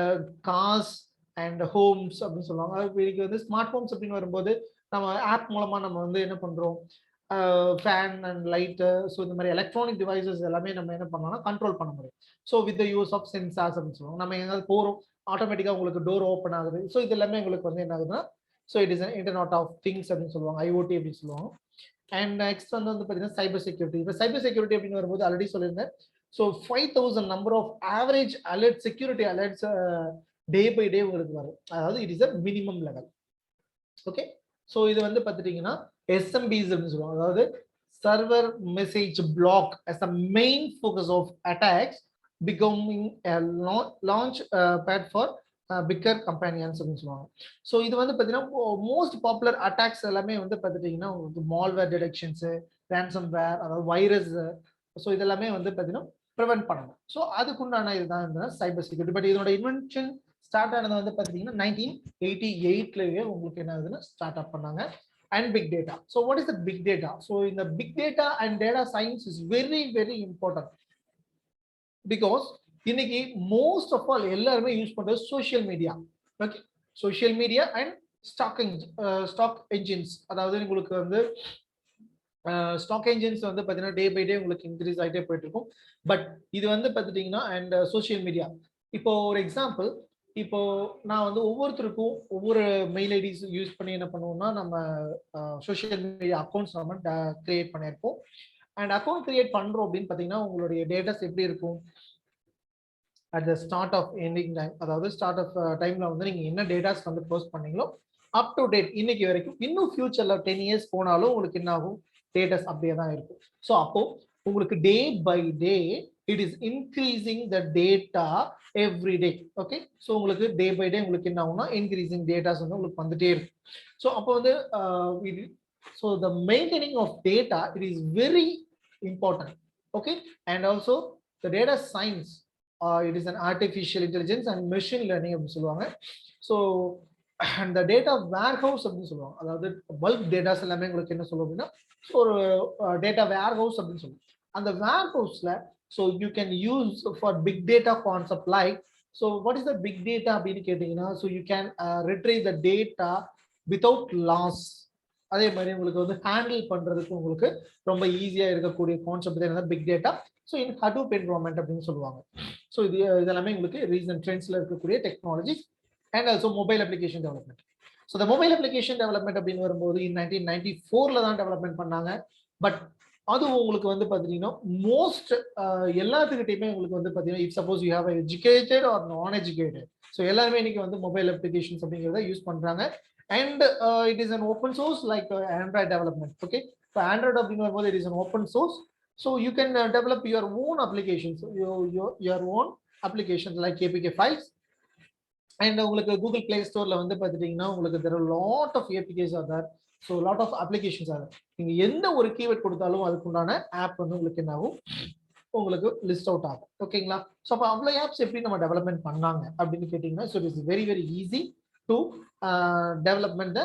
S8: cars and homes அப்படின்னு சொல்லுவாங்க. இன்னைக்கு வந்து ஸ்மார்ட் ஹோம்ஸ் அப்படின்னு வரும்போது நம்ம ஆப் மூலமா நம்ம வந்து என்ன பண்றோம், ஃபேன் அண்ட் லைட்டு, ஸோ இந்த மாதிரி எலக்ட்ரானிக் டிவைசஸ் எல்லாமே நம்ம என்ன பண்ணலாம்னா கண்ட்ரோல் பண்ண முடியும். So with the use of sensors அப்படின்னு சொல்லுவாங்க. நம்ம எங்காவது போகிறோம், ஆட்டோமேட்டிக்காக உங்களுக்கு டோர் ஓப்பன் ஆகுது. ஸோ இது எல்லாமே உங்களுக்கு வந்து என்ன ஆகுதுன்னா so it is internet of things அப்படின்னு சொல்லுவாங்க, ஐஓடி அப்படின்னு சொல்லுவாங்க. அண்ட் நெக்ஸ்ட் வந்து பார்த்தீங்கன்னா சைபர் செக்யூரிட்டி. இப்போ சைபர் செக்யூரிட்டி அப்படின்னு வரும்போது ஆல்ரெடி சொல்லியிருந்தேன். So 5000 number of average alert, security alerts day by day உங்களுக்கு வரும். அதாவது it is a minimum level. Okay, so இது வந்து பார்த்துட்டீங்கன்னா SMBs அப்படின்னு சொல்லுவாங்க. அதாவது server message block as a main focus of attacks becoming a launch pad for bigger companions அப்படின்னு சொல்லுவாங்க. ஸோ இது வந்து பார்த்தீங்கன்னா மோஸ்ட் பாப்புலர் அட்டாக்ஸ் எல்லாமே வந்து பார்த்துட்டீங்கன்னா உங்களுக்கு மால்வேர் டிடெக்ஷன்ஸு, ரேன்சம்வேர், அதாவது வைரஸ், ஸோ இதெல்லாமே வந்து பார்த்தீங்கன்னா ப்ரிவென்ட் பண்ணணும். ஸோ அதுக்குண்டான இதுதான் இந்த சைபர் செக்யூரிட்டி. பட் இதனோட இன்வென்ஷன் ஸ்டார்ட் ஆனது வந்து பார்த்தீங்கன்னா 1988லயே உங்களுக்கு என்ன ஆகுதுன்னா ஸ்டார்ட் அப் பண்ணாங்க. And big data. So what is the big data? So in the big data and data science is very, very important because இன்னைக்கு most of all எல்லாருமே யூஸ் பண்றது social media. Okay, social media and stack engines. அதாவது உங்களுக்கு வந்து stock engines வந்து பார்த்தீங்கன்னா டே by day உங்களுக்கு increase ஆகிட்டே போயிட்டு இருக்கும். பட் இது வந்து பார்த்துட்டீங்கன்னா அண்ட் சோஷியல் மீடியா. இப்போ ஒரு எக்ஸாம்பிள், இப்போ நான் வந்து ஒவ்வொருத்தருக்கும் ஒவ்வொரு மெயில் ஐடிஸ் யூஸ் பண்ணி என்ன பண்ணுவோம்னா நம்ம சோஷியல் மீடியா அக்கௌண்ட்ஸ் நம்ம கிரியேட் பண்ணியிருப்போம். அண்ட் அக்கௌண்ட் கிரியேட் பண்ணுறோம் அப்படின்னு பார்த்தீங்கன்னா உங்களுடைய டேட்டாஸ் எப்படி இருக்கும் at the start of ending time. அதாவது ஸ்டார்ட் ஆஃப் டைமில் வந்து நீங்கள் என்ன டேட்டாஸ் வந்து போஸ்ட் பண்ணீங்களோ அப் டு டேட் இன்னைக்கு வரைக்கும், இன்னும் ஃபியூச்சரில் 10 years போனாலும் உங்களுக்கு என்ன ஆகும், டேட்டாஸ் அப்படியே தான் இருக்கும். ஸோ அப்போ உங்களுக்கு day by day it is increasing the data every day. Okay, so உங்களுக்கு டே பை டே உங்களுக்கு என்ன ஆகும்னா இன்க்ரீசிங் டேட்டாஸ் வந்து உங்களுக்கு வந்துட்டே இருக்கும். ஸோ அப்போ வந்து so the maintaining of data it is very important. Okay, and also the data science it is an artificial intelligence and machine learning அப்படின்னு சொல்லுவாங்க. ஸோ அந்த டேட்டா வேர் ஹவுஸ் அப்படின்னு சொல்லுவாங்க. அதாவது பல்க் டேட்டாஸ் எல்லாமே உங்களுக்கு என்ன சொல்லுவோம் அப்படின்னா ஒரு டேட்டா வேர் ஹவுஸ் அப்படின்னு சொல்லுவோம். அந்த வேர் ஹவுஸ்ல so you can use for big data concept like, so what is the big data அப்படின்னு கேட்டீங்கன்னா so you can retrieve the data without loss. அதே மாதிரி உங்களுக்கு வந்து ஹேண்டில் பண்றதுக்கு உங்களுக்கு ரொம்ப ஈஸியா இருக்கக்கூடிய கான்செப்ட் தான் big data. So in Hadoop environment அப்படின்னு சொல்லுவாங்க. ஸோ இதெல்லாமே உங்களுக்கு ரீசன்ட் ட்ரெண்ட்ஸ்ல இருக்கக்கூடிய technology and also mobile application development. So இந்த மொபைல் அப்ளிகேஷன் டெவலப்மெண்ட் அப்படின்னு வரும்போது 1994ல தான் டெவலப்மெண்ட் பண்ணாங்க. பட் அது உங்களுக்கு வந்து பார்த்தீங்கன்னா மோஸ்ட் எல்லாத்துக்கிட்டையுமே உங்களுக்கு வந்து பார்த்தீங்கன்னா if suppose you have educated or non educated, so எல்லாருமே இன்னைக்கு வந்து மொபைல் அப்ளிகேஷன்ஸ் அப்படிங்கிறத யூஸ் பண்றாங்க. And it is an open source like android development. Okay, இப்போ ஆண்ட்ராய்டு அப்படின்னு வரும்போது it is an open source So you can develop your own applications, your own applications like APK files. And உங்களுக்கு Google Play Storeல வந்து பார்த்துட்டீங்கன்னா உங்களுக்கு there are lot of APKs are there. So lot of applications are there. நீங்க எந்த ஒரு keyword கொடுத்தாலும் அதுக்குண்டான app வந்து உங்களுக்கு என்ன ஆகும், உங்களுக்கு லிஸ்ட் அவுட் ஆகும். ஓகேங்களா? ஸோ அப்போ அவ்வளோ ஆப்ஸ் எப்படி நம்ம டெவலப்மெண்ட் பண்ணாங்க அப்படின்னு கேட்டிங்கன்னா, so it's very very easy to development the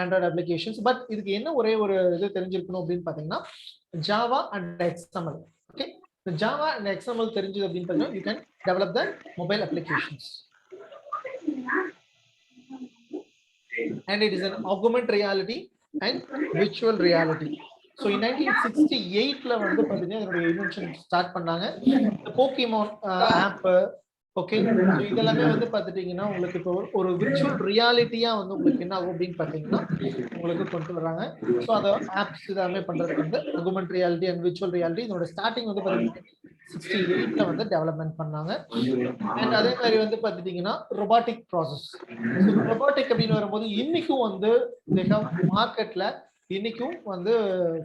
S8: Android applications. But இதுக்கு என்ன ஒரே ஒரு இது தெரிஞ்சிருக்கணும் அப்படின்னு பார்த்தீங்கன்னா, Java and XML. Okay, Java and XML தெரிஞ்சது அப்படின்னு பார்த்தீங்கன்னா you can develop the mobile applications. And it is an augmented reality and virtual reality. So in 1968 ல வந்து பாத்தீங்கன்னா இதோட இன்வென்ஷன் ஸ்டார்ட் பண்ணாங்க. Pokemon app. ஓகே, ஸோ இதெல்லாமே வந்து பார்த்துட்டீங்கன்னா உங்களுக்கு இப்போ ஒரு விர்ச்சுவல் ரியாலிட்டியா வந்து உங்களுக்கு என்ன ஆகும் அப்படின்னு பார்த்தீங்கன்னா உங்களுக்கு கொண்டு வர்றாங்க. ஸோ அதை ஆப்ஸ் இதெல்லாமே பண்றதுக்கு வந்து அகுமெண்ட் ரியாலிட்டி அண்ட் விர்ச்சுவல் ரியாலிட்டி இதோட ஸ்டார்டிங் வந்து பார்த்தீங்கன்னா 68 வந்து டெவலப்மெண்ட் பண்ணாங்க. அண்ட் அதே மாதிரி வந்து பார்த்துட்டீங்கன்னா ரொபாட்டிக் ப்ராசஸ். ரொபாட்டிக் அப்படின்னு வரும்போது இன்னைக்கும் வந்து மார்க்கெட்ல இன்னைக்கும் வந்து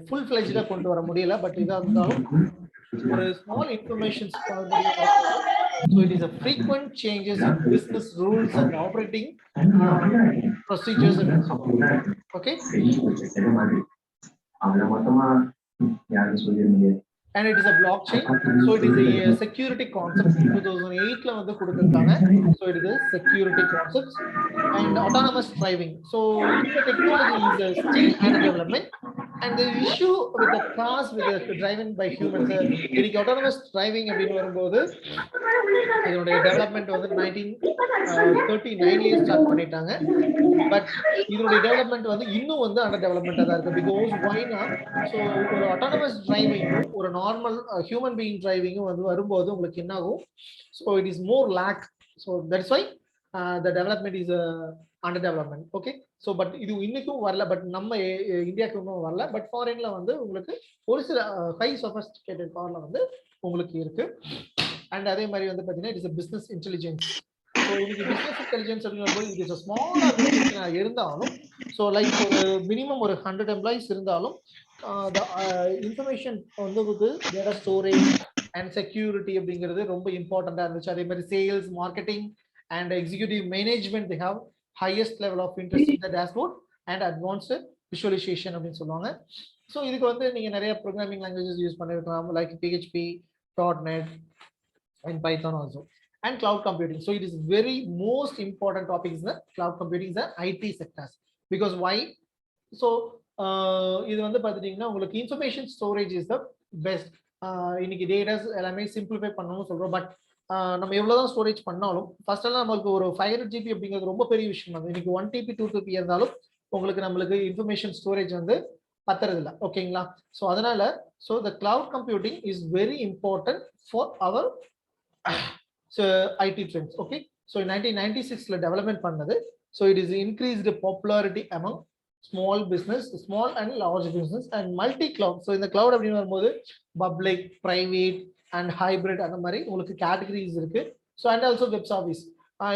S8: ஃபுல் ஃபிளெஜ்டா கொண்டு வர முடியல. பட் இதாக இருந்தாலும் ஒரு small information. So it is a frequent changes in business rules and operating procedures. Okay. And it is a blockchain. So it is a security concept. 2008 la vandu kuduthirukanga. So it is a security concept and autonomous driving. So the technology is still under development. And the issue with the cars with the driven by humans, the autonomous driving அப்படின்னு வரும்போது இதனுடைய development வந்து 1939 start பண்ணிட்டாங்க. But இதனுடைய development வந்து இன்னும் வந்து under டெவலப்மெண்டா தான் இருக்கு. பிகாஸ் வைனா, ஸோ ஒரு ஆட்டோனமஸ் டிரைவிங்கும் ஒரு நார்மல் ஹியூமன் பீயிங் டிரைவிங்கும் வந்து வரும்போது உங்களுக்கு என்ன ஆகும், so it is more lag. So that's why the development is under development. Okay, so but இது இன்னைக்கும் வரல. பட் நம்ம இந்தியாவுக்கு இன்னும் வரல. பட் ஃபாரின்ல வந்து உங்களுக்கு ஒரு சில ஹை சொஃபஸ்டிகேட்டட் கார்ல வந்து உங்களுக்கு இருக்கு. அண்ட் அதே மாதிரி வந்து பார்த்தீங்கன்னா it is business intelligence. So இன்னைக்கு பிசினஸ் இன்டெலிஜென்ஸ் அப்படிங்கும்போது இது இஸ் ஸ்மால் அப்ளிகேஷன் இருந்தாலும், ஸோ லைக் ஒரு மினிமம் ஒரு 100 எம்ப்ளாயிஸ் இருந்தாலும் இன்ஃபர்மேஷன் வந்து டேட்டா ஸ்டோரேஜ் அண்ட் செக்யூரிட்டி அப்படிங்கிறது ரொம்ப இம்பார்ட்டண்டா இருந்துச்சு. அதே மாதிரி sales, marketing and executive management they have highest level of interest in the dashboard and advanced visualization அப்படின்னு சொல்லுவாங்க. ஸோ இதுக்கு வந்து நீங்க நிறைய ப்ரோக்ராமிங் லாங்குவேஜஸ் யூஸ் பண்ணிருக்கலாம், like PHP, .NET and Python also, and cloud computing. So it is very most important topic is the cloud computing is the IT sectors. Because why? So இது வந்து பார்த்துட்டீங்கன்னா உங்களுக்கு information storage is the best. இன்னைக்கு datas எல்லாமே simplify பண்ணணும்னு சொல்றோம். But நம்ம எவ்வளவுதான் ஸ்டோரேஜ் பண்ணாலும் ஃபர்ஸ்ட் எல்லாம் நம்மளுக்கு ஒரு 500 GB அப்படிங்கிறது ரொம்ப பெரிய விஷயம். அது இன்னைக்கு 1 TB 2 TB இருந்தாலும் உங்களுக்கு நம்மளுக்கு இன்ஃபர்மேஷன் ஸ்டோரேஜ் வந்து பத்துறது இல்லை. ஓகேங்களா? ஸோ அதனால so the cloud computing is very important for our IT trends. Okay, so 1996ல டெவலப்மெண்ட் பண்ணது. So it is increased popularity among small business, small and large business and multi cloud. So இந்த cloud அப்படின்னு வரும்போது public, private and hybrid அந்த மாதிரி உங்களுக்கு categories இருக்கு. So and also web service.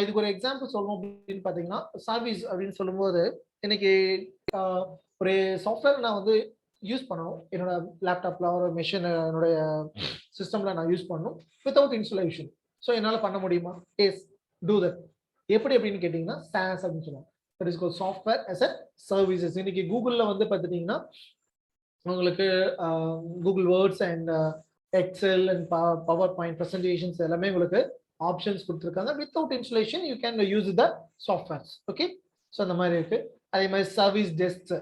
S8: இதுக்கு ஒரு எக்ஸாம்பிள் சொல்லணும் அப்படின்னு பார்த்தீங்கன்னா, சர்வீஸ் அப்படின்னு சொல்லும்போது இன்னைக்கு ஒரு சாஃப்ட்வேர் நான் வந்து யூஸ் பண்ணணும், என்னோட லேப்டாப்ல ஒரு மெஷின் என்னுடைய சிஸ்டம்ல நான் யூஸ் பண்ணணும் வித்தவுட் இன்ஸ்டாலேஷன். ஸோ என்னால் பண்ண முடியுமா? Yes, do that. எப்படி அப்படின்னு கேட்டிங்கன்னா SaaS அப்படின்னு சொல்லுவாங்க. That is called software as a services. இன்னைக்கு கூகுளில் வந்து பார்த்துட்டிங்கன்னா உங்களுக்கு Google words and Excel and power point presentations எல்லாமே உங்களுக்கு ஆப்ஷன்ஸ் கொடுத்துருக்காங்க. Without installation you can use the softwares. Okay, so அந்த மாதிரி இருக்கு. அதே மாதிரி சர்வீஸ் டெஸ்க்.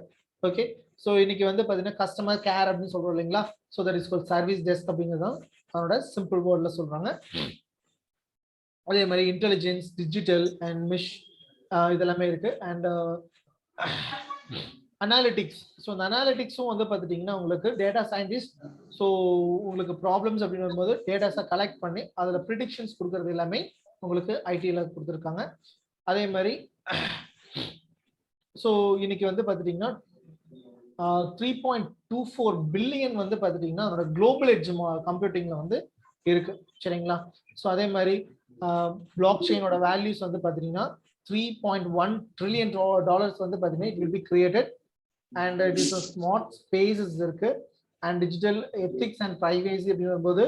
S8: ஓகே, ஸோ இன்னைக்கு வந்து பார்த்தீங்கன்னா கஸ்டமர் கேர் அப்படின்னு சொல்றோம் இல்லைங்களா? So that is called service desk அப்படிங்கிறது தான் அதோட சிம்பிள் வேர்ட்ல சொல்றாங்க. அதே மாதிரி இன்டெலிஜென்ஸ், டிஜிட்டல் அண்ட் மிஷ் இதெல்லாமே இருக்கு. And analytics. ஸோ அந்த அனாலிட்டிக்ஸும் வந்து பார்த்துட்டிங்கன்னா உங்களுக்கு டேட்டா சயின்டிஸ்ட். ஸோ உங்களுக்கு ப்ராப்ளம்ஸ் அப்படின்னு வரும்போது டேட்டாஸை கலெக்ட் பண்ணி அதில் ப்ரிடிக்ஷன்ஸ் கொடுக்கறது எல்லாமே உங்களுக்கு ஐடியில் கொடுத்துருக்காங்க. அதே மாதிரி ஸோ இன்னைக்கு வந்து பார்த்துட்டிங்கன்னா 3.24 பில்லியன் வந்து பார்த்துட்டிங்கன்னா அதோட குளோபல் எட்ஜ் கம்ப்யூட்டிங்கில் வந்து இருக்கு. சரிங்களா? ஸோ அதே மாதிரி பிளாக் செயினோட வேல்யூஸ் வந்து பார்த்தீங்கன்னா $3.1 trillion வந்து பார்த்தீங்கன்னா it will be created. And it is smart spaces இருக்கு. And digital ethics and privacy அப்படின்னு வரும்போது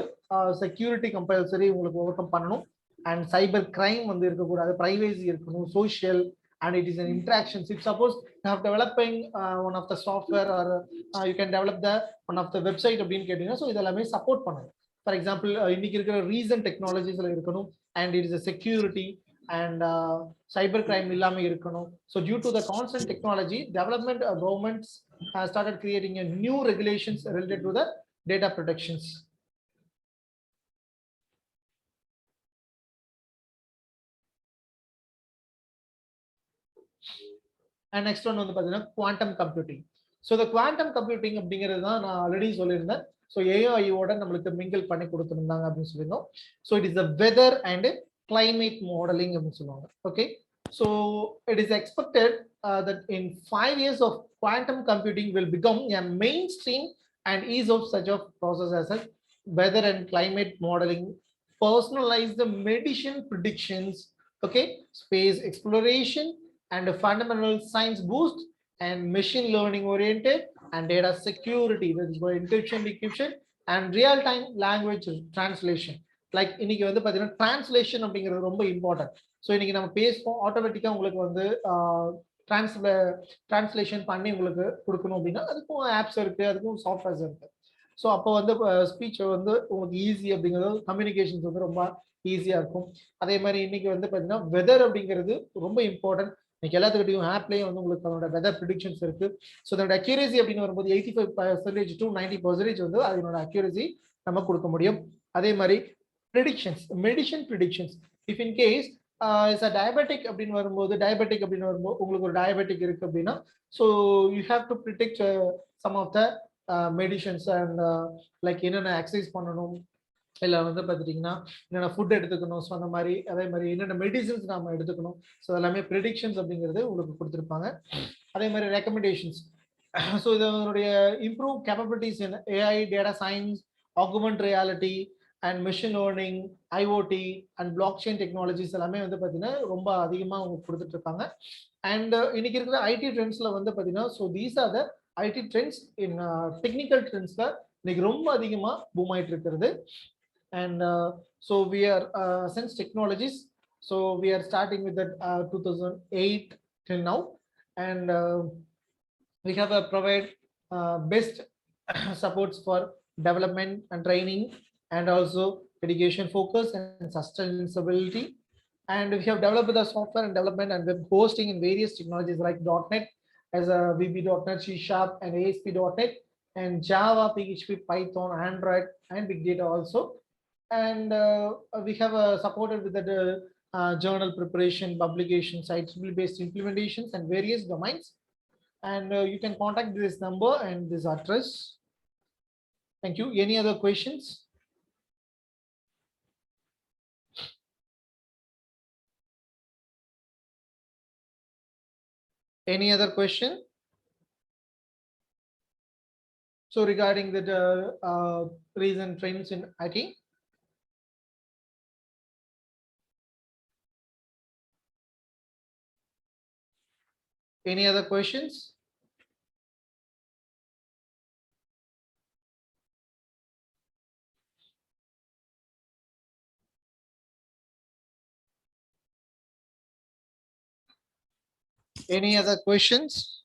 S8: செக்யூரிட்டி கம்பல்சரி உங்களுக்கு ஓவர் கம் பண்ணணும். அண்ட் சைபர் கிரைம் வந்து இருக்கக்கூடாது, பிரைவேசி இருக்கணும், social and it is an interaction. If suppose you have developing one of the software or you can develop the one of the website அப்படின்னு கேட்டீங்கன்னா so இதெல்லாமே support பண்ணணும். For example இன்னைக்கு இருக்கிற recent டெக்னாலஜிஸ்ல இருக்கணும் and it is a security and cyber crime இல்லாம இருக்கணும். So due to the constant technology development, governments has started creating a new regulations related to the data protections. And next one வந்து பாத்தீங்கன்னா quantum computing. So இந்த quantum computing அப்படிங்கிறது தான் நான் already சொல்லியிருந்தேன். So ஏஐயோட நம்மளுக்கு மிங்கிள் பண்ணி கொடுத்துருந்தாங்க அப்படின்னு சொல்லியிருந்தோம். So it is the weather and climate modeling அப்படின்னு சொல்லுவாங்க. Okay, so it is expected that in 5 years of quantum computing will become a mainstream and ease of such a process as a weather and climate modeling, personalize the medicine predictions, okay, space exploration and a fundamental science boost and machine learning oriented and data security with encryption, decryption and real time language translation. Like இன்னைக்கு வந்து பாத்தீங்கன்னா translation அப்படிங்கிறது ரொம்ப important. So இன்னைக்கு நம்ம பேசுவோம், ஆட்டோமேட்டிக்கா உங்களுக்கு வந்து டிரான்ஸ்லேஷன் பண்ணி உங்களுக்கு கொடுக்கணும் அப்படின்னா அதுக்கும் ஆப்ஸ் இருக்கு, அதுக்கும் சாஃப்ட்வேர்ஸ் இருக்கு. ஸோ அப்போ வந்து ஸ்பீச் வந்து உங்களுக்கு ஈஸி அப்படிங்கிறது, கம்யூனிகேஷன்ஸ் வந்து ரொம்ப ஈஸியா இருக்கும். அதே மாதிரி இன்னைக்கு வந்து பாத்தீங்கன்னா வெதர் அப்படிங்கிறது ரொம்ப இம்பார்ட்டன்ட். இன்னைக்கு எல்லாத்துக்கிட்டையும் ஆப்லேயும் வந்து உங்களுக்கு அதோட வெதர் ப்ரிடிக்ஷன்ஸ் இருக்கு. ஸோ அதோட அக்யூரசி அப்படின்னு வரும்போது 85% to 90% வந்து அதனோட அக்யூரசி நம்ம கொடுக்க முடியும். அதே மாதிரி predictions, medicine predictions, if in case is a diabetic அப்படின்னு வரும்போது உங்களுக்கு ஒரு டயபெட்டிக் இருக்கு அப்படின்னா so you have to predict some of the medicines and like என்னென்ன எக்ஸசைஸ் பண்ணணும், இல்லை வந்து பார்த்துட்டிங்கன்னா என்னென்ன ஃபுட் எடுத்துக்கணும், ஸோ அந்த மாதிரி அதே மாதிரி என்னென்ன மெடிசன்ஸ் நம்ம எடுத்துக்கணும். ஸோ எல்லாமே ப்ரிடிக்ஷன்ஸ் அப்படிங்கிறது உங்களுக்கு கொடுத்துருப்பாங்க. அதே மாதிரி ரெக்கமெண்டேஷன்ஸ். ஸோ இதனுடைய improve capabilities in AI, data science, augment reality and machine learning, IoT and block chain technologies எல்லாமே வந்து பார்த்தீங்கன்னா ரொம்ப அதிகமாக உங்களுக்கு கொடுத்துட்டு இருப்பாங்க. அண்ட் இன்னைக்கு இருக்கிற ஐடி ட்ரெண்ட்ஸ்ல வந்து பார்த்தீங்கன்னா so these are the IT trends in technical ட்ரெண்ட்ஸ்ல இன்னைக்கு ரொம்ப அதிகமாக பூம் ஆயிட்டு இருக்கிறது. And so we are Sense Technologies, so we are starting with that 2008 till now, and we have provide best supports for development and training and also education focus and sustainability. And we have developed the software and development and web hosting in various technologies like .NET as a VB.NET, C# and ASP.NET, and Java, PHP, Python, Android and big data also. And we have supported with the journal preparation, publication, site-based implementations and various domains. And you can contact this number and this address. Thank you. Any other questions? Any other question? So regarding the recent trends in IT. Any other questions? Any other questions?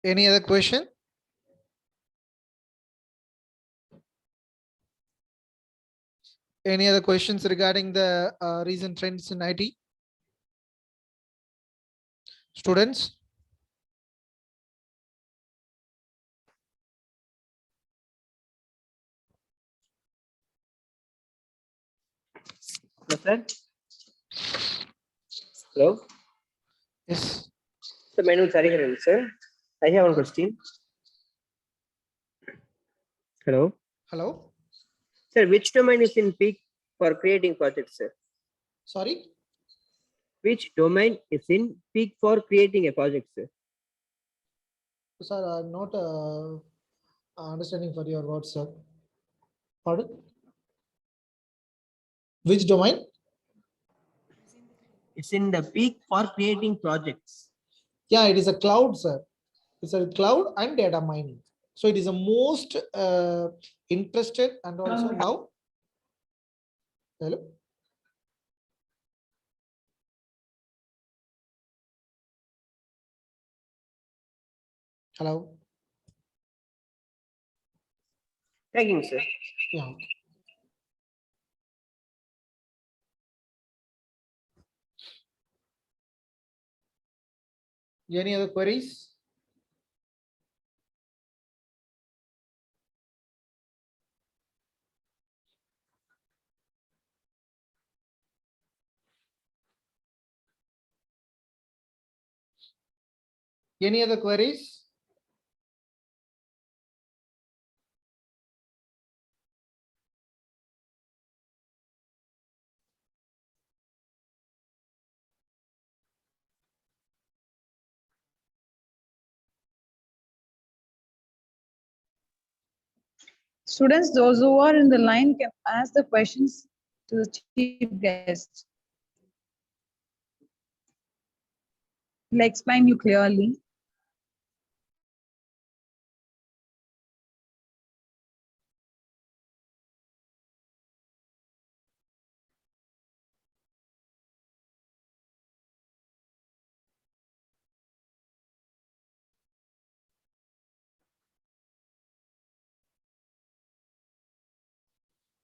S8: Any other question? Any other questions regarding the recent trends in IT? Students?
S2: Sir? Hello?
S8: Yes.
S2: So, my name is Hariharan, sir. I have one question. Hello?
S8: Hello?
S2: Sir, which domain is in peak for creating projects, sir?
S8: Sorry?
S2: Which domain is in peak for creating a project, sir?
S8: Sir, I'm not understanding for your words, sir. Pardon? Which domain?
S2: It's in the peak for creating projects.
S8: Yeah, it is a cloud, sir. It's a cloud and data mining. So it is the most interested and also now. Hello. Hello.
S2: Tagging, sir.
S8: Yeah. Any other queries? Any other queries?
S5: Students, those who are in the line can ask the questions to the chief guest. He'll explain you clearly.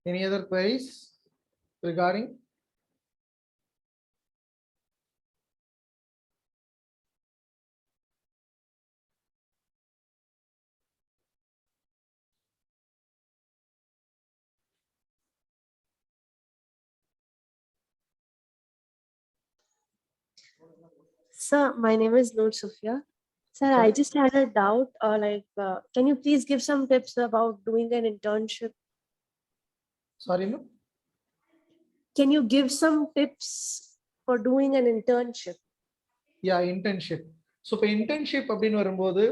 S8: Any other queries regarding?
S1: Sir, my name is Noor Sufia. Sir, I just had a doubt. Can you please give some tips about doing an internship?
S8: Sorry, no?
S1: Can you give some tips for doing an internship?
S8: Yeah, internship. So இப்போ internship அப்படின்னு வரும்போது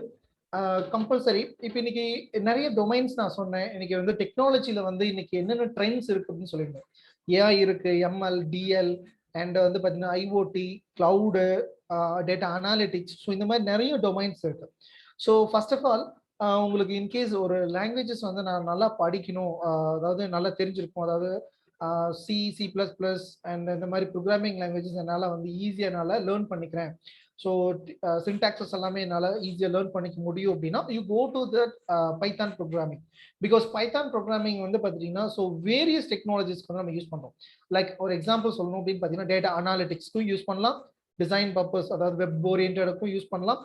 S8: compulsory இப்போ இன்னைக்கு நிறைய domains நான் சொன்னேன். இன்னைக்கு வந்து டெக்னாலஜில வந்து இன்னைக்கு என்னென்ன ட்ரெண்ட்ஸ் இருக்கு அப்படின்னு சொல்லியிருந்தேன். ஏஐ இருக்கு, எம்எல், டிஎல் அண்ட் வந்து பார்த்தீங்கன்னா IoT, cloud, data analytics. So இந்த மாதிரி நிறைய டொமைன்ஸ் இருக்கு. ஸோ ஃபர்ஸ்ட் ஆஃப் ஆல் உங்களுக்கு இன்கேஸ் ஒரு லாங்குவேஜஸ் வந்து நான் நல்லா படிக்கணும், அதாவது நல்லா தெரிஞ்சிருக்கும், அதாவது C, C plus plus and இந்த மாதிரி ப்ரோக்ராமிங் லாங்குவேஜஸ் என்னால் வந்து ஈஸியாக என்னால் லேர்ன் பண்ணிக்கிறேன். ஸோ சின்டாக்சஸ் எல்லாமே என்னால் ஈஸியாக லேர்ன் பண்ணிக்க முடியும் அப்படின்னா you go to that python programming. Because python programming வந்து பார்த்தீங்கன்னா ஸோ வேரியஸ் டெக்னாலஜிஸ்க்கு வந்து நம்ம யூஸ் பண்ணுறோம். லைக் ஒரு எக்ஸாம்பிள் சொல்லணும் அப்படின்னு பார்த்தீங்கன்னா டேட்டா அனாலிட்டிக்ஸ்க்கும் யூஸ் பண்ணலாம், டிசைன் பர்பஸ் அதாவது வெப் ஓரியன்டுக்கும் யூஸ் பண்ணலாம்.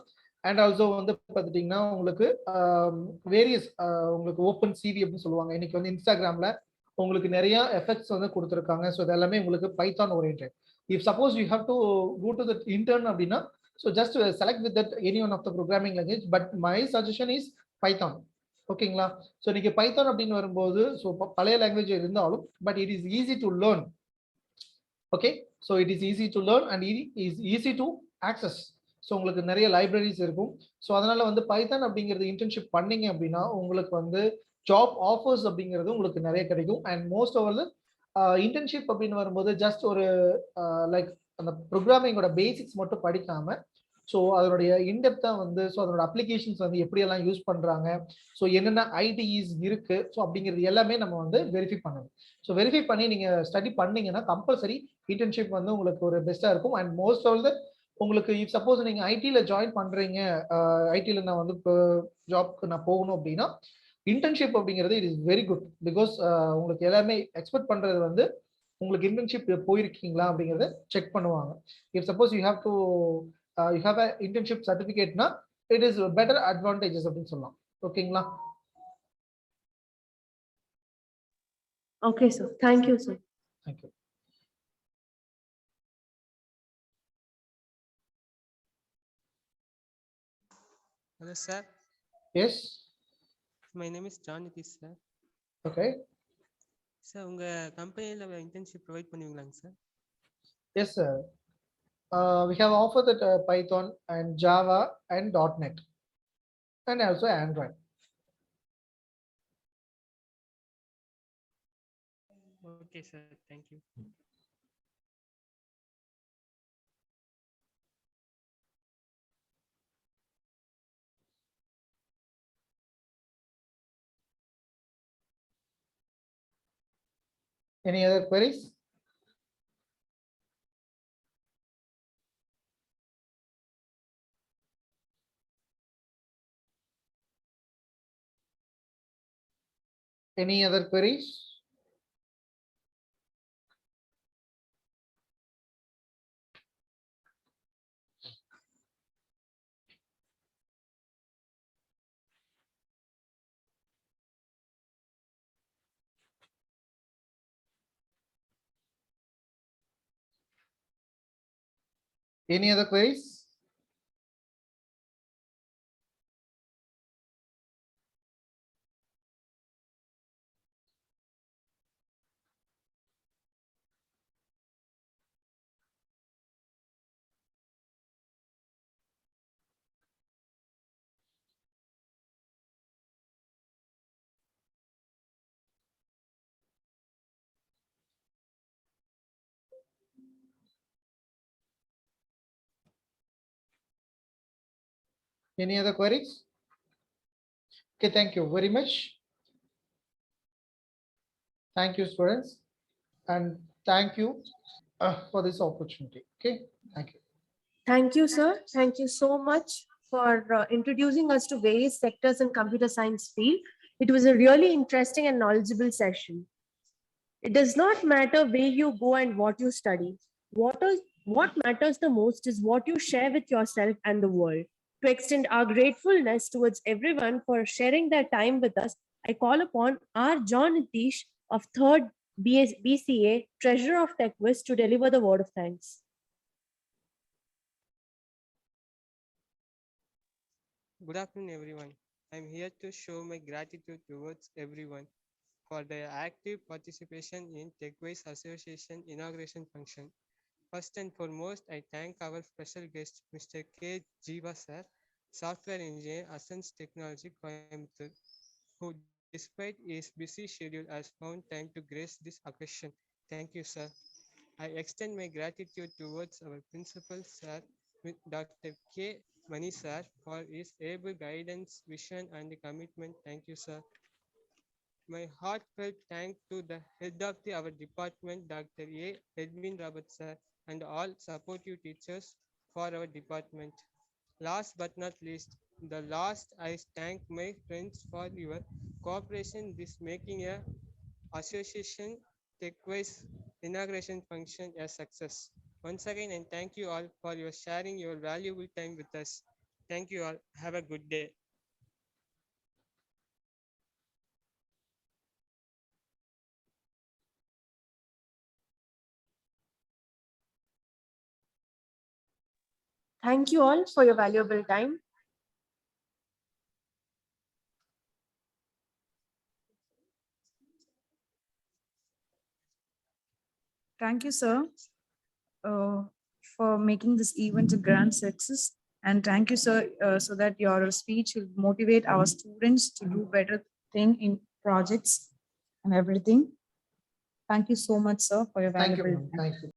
S8: அண்ட் ஆல்சோ வந்து பார்த்துட்டிங்கன்னா உங்களுக்கு வேரியஸ் உங்களுக்கு ஓப்பன் சிவி அப்படின்னு சொல்லுவாங்க. இன்னைக்கு வந்து இன்ஸ்டாகிராமில் உங்களுக்கு நிறைய எஃபெக்ட்ஸ் வந்து கொடுத்துருக்காங்க. ஸோ இது எல்லாமே உங்களுக்கு Python oriented. If suppose you have to go to the intern அப்படின்னா so just select with that any one of the programming language. But my suggestion is Python. ஓகேங்களா? ஸோ இன்னைக்கு பைத்தான் அப்படின்னு வரும்போது ஸோ பழைய language இருந்தாலும் but it is easy to learn. Okay, so it is easy to learn and it is easy to access. So உங்களுக்கு நிறைய libraries இருக்கும். So அதனால வந்து பைத்தான் அப்படிங்கிறது இன்டர்ன்ஷிப் பண்ணீங்க அப்படின்னா உங்களுக்கு வந்து ஜாப் ஆஃபர்ஸ் அப்படிங்கிறது உங்களுக்கு நிறைய கிடைக்கும். அண்ட் மோஸ்ட் ஓவர் இன்டர்ன்ஷிப் அப்படின்னு வரும்போது ஜஸ்ட் ஒரு லைக் அந்த ப்ரோக்ராமிங்கோட பேசிக்ஸ் மட்டும் படிக்காம ஸோ அதனுடைய இன்டெப்த்தாக வந்து ஸோ அதனோட அப்ளிகேஷன்ஸ் வந்து எப்படியெல்லாம் யூஸ் பண்ணுறாங்க, ஸோ என்னென்ன ஐடிஇஸ் இருக்கு, ஸோ அப்படிங்கிறது எல்லாமே நம்ம வந்து வெரிஃபை பண்ணணும். ஸோ வெரிஃபை பண்ணி நீங்கள் ஸ்டடி பண்ணீங்கன்னா கம்பல்சரி இன்டர்ன்ஷிப் வந்து உங்களுக்கு ஒரு பெஸ்ட்டாக இருக்கும். அண்ட் மோஸ்ட் ஆஃப் த உங்களுக்கு இஃப் சப்போஸ் நீங்கள் ஐடியில் ஜாயின் பண்ணுறீங்க, ஐடியில் நான் வந்து இப்போ ஜாப்க்கு நான் போகணும் அப்படின்னா இன்டர்ன்ஷிப் அப்படிங்கிறது it is very good. Because உங்களுக்கு எல்லாமே எக்ஸ்பெக்ட் பண்ணுறது வந்து உங்களுக்கு இன்டர்ன்ஷிப் போயிருக்கீங்களா அப்படிங்கிறத செக் பண்ணுவாங்க. If suppose you have to you have a internship சர்டிஃபிகேட்னா இட் இஸ் பெட்டர் அட்வான்டேஜஸ் அப்படின்னு சொல்லலாம். ஓகேங்களா?
S1: Okay, sir. Thank you, sir.
S8: Thank you.
S9: Hello, sir.
S8: Yes.
S9: My name is John Nitish, sir.
S8: Okay.
S9: Sir உங்க கம்பெனில internship provide பண்ணுவீங்களாங்க sir?
S8: Yes sir. We have offered that Python and Java and .NET and also Android.
S9: Okay, sir. Thank you.
S8: Any other queries? Any other queries? Any other queries? Any other queries? Okay, thank you very much. Thank you, students, and thank you for this opportunity. Okay, thank you.
S1: Thank you, sir. Thank you so much for introducing us to various sectors in computer science field. It was a really interesting and knowledgeable session. It does not matter where you go and what you study. What matters the most is what you share with yourself and the world. To extend our gratefulness towards everyone for sharing their time with us, I call upon R. John Nitish of 3rd BCA, Treasurer of TechWiz, to deliver the word of thanks.
S9: Good afternoon, everyone. I'm here to show my gratitude towards everyone for their active participation in TechWise Association inauguration function. First and foremost, I thank our special guest, Mr. K. Jiva sir, software engineer, Ascens Technology, Coimbatore, who despite his busy schedule has found time to grace this occasion. Thank you, sir. I extend my gratitude towards our principal, sir, with Dr. K. Mani, sir, for his able guidance, vision, and commitment. Thank you, sir. My heartfelt thanks to the head of our department, Dr. A. Edwin Roberts, sir, and all supportive teachers for our department. Last but not least, I thank my friends for your cooperation this making a association TechWise inauguration function a success. Once again, and thank you all for your sharing your valuable time with us. Thank you all. Have a good day.
S1: Thank you all for your valuable time.
S5: Thank you, sir, for making this event a grand success. And thank you, sir, so that your speech will motivate our students to do better thing in projects and everything. Thank you so much, sir, for your
S8: Thank you,
S5: valuable
S8: ma'am.
S5: time.
S8: Thank you.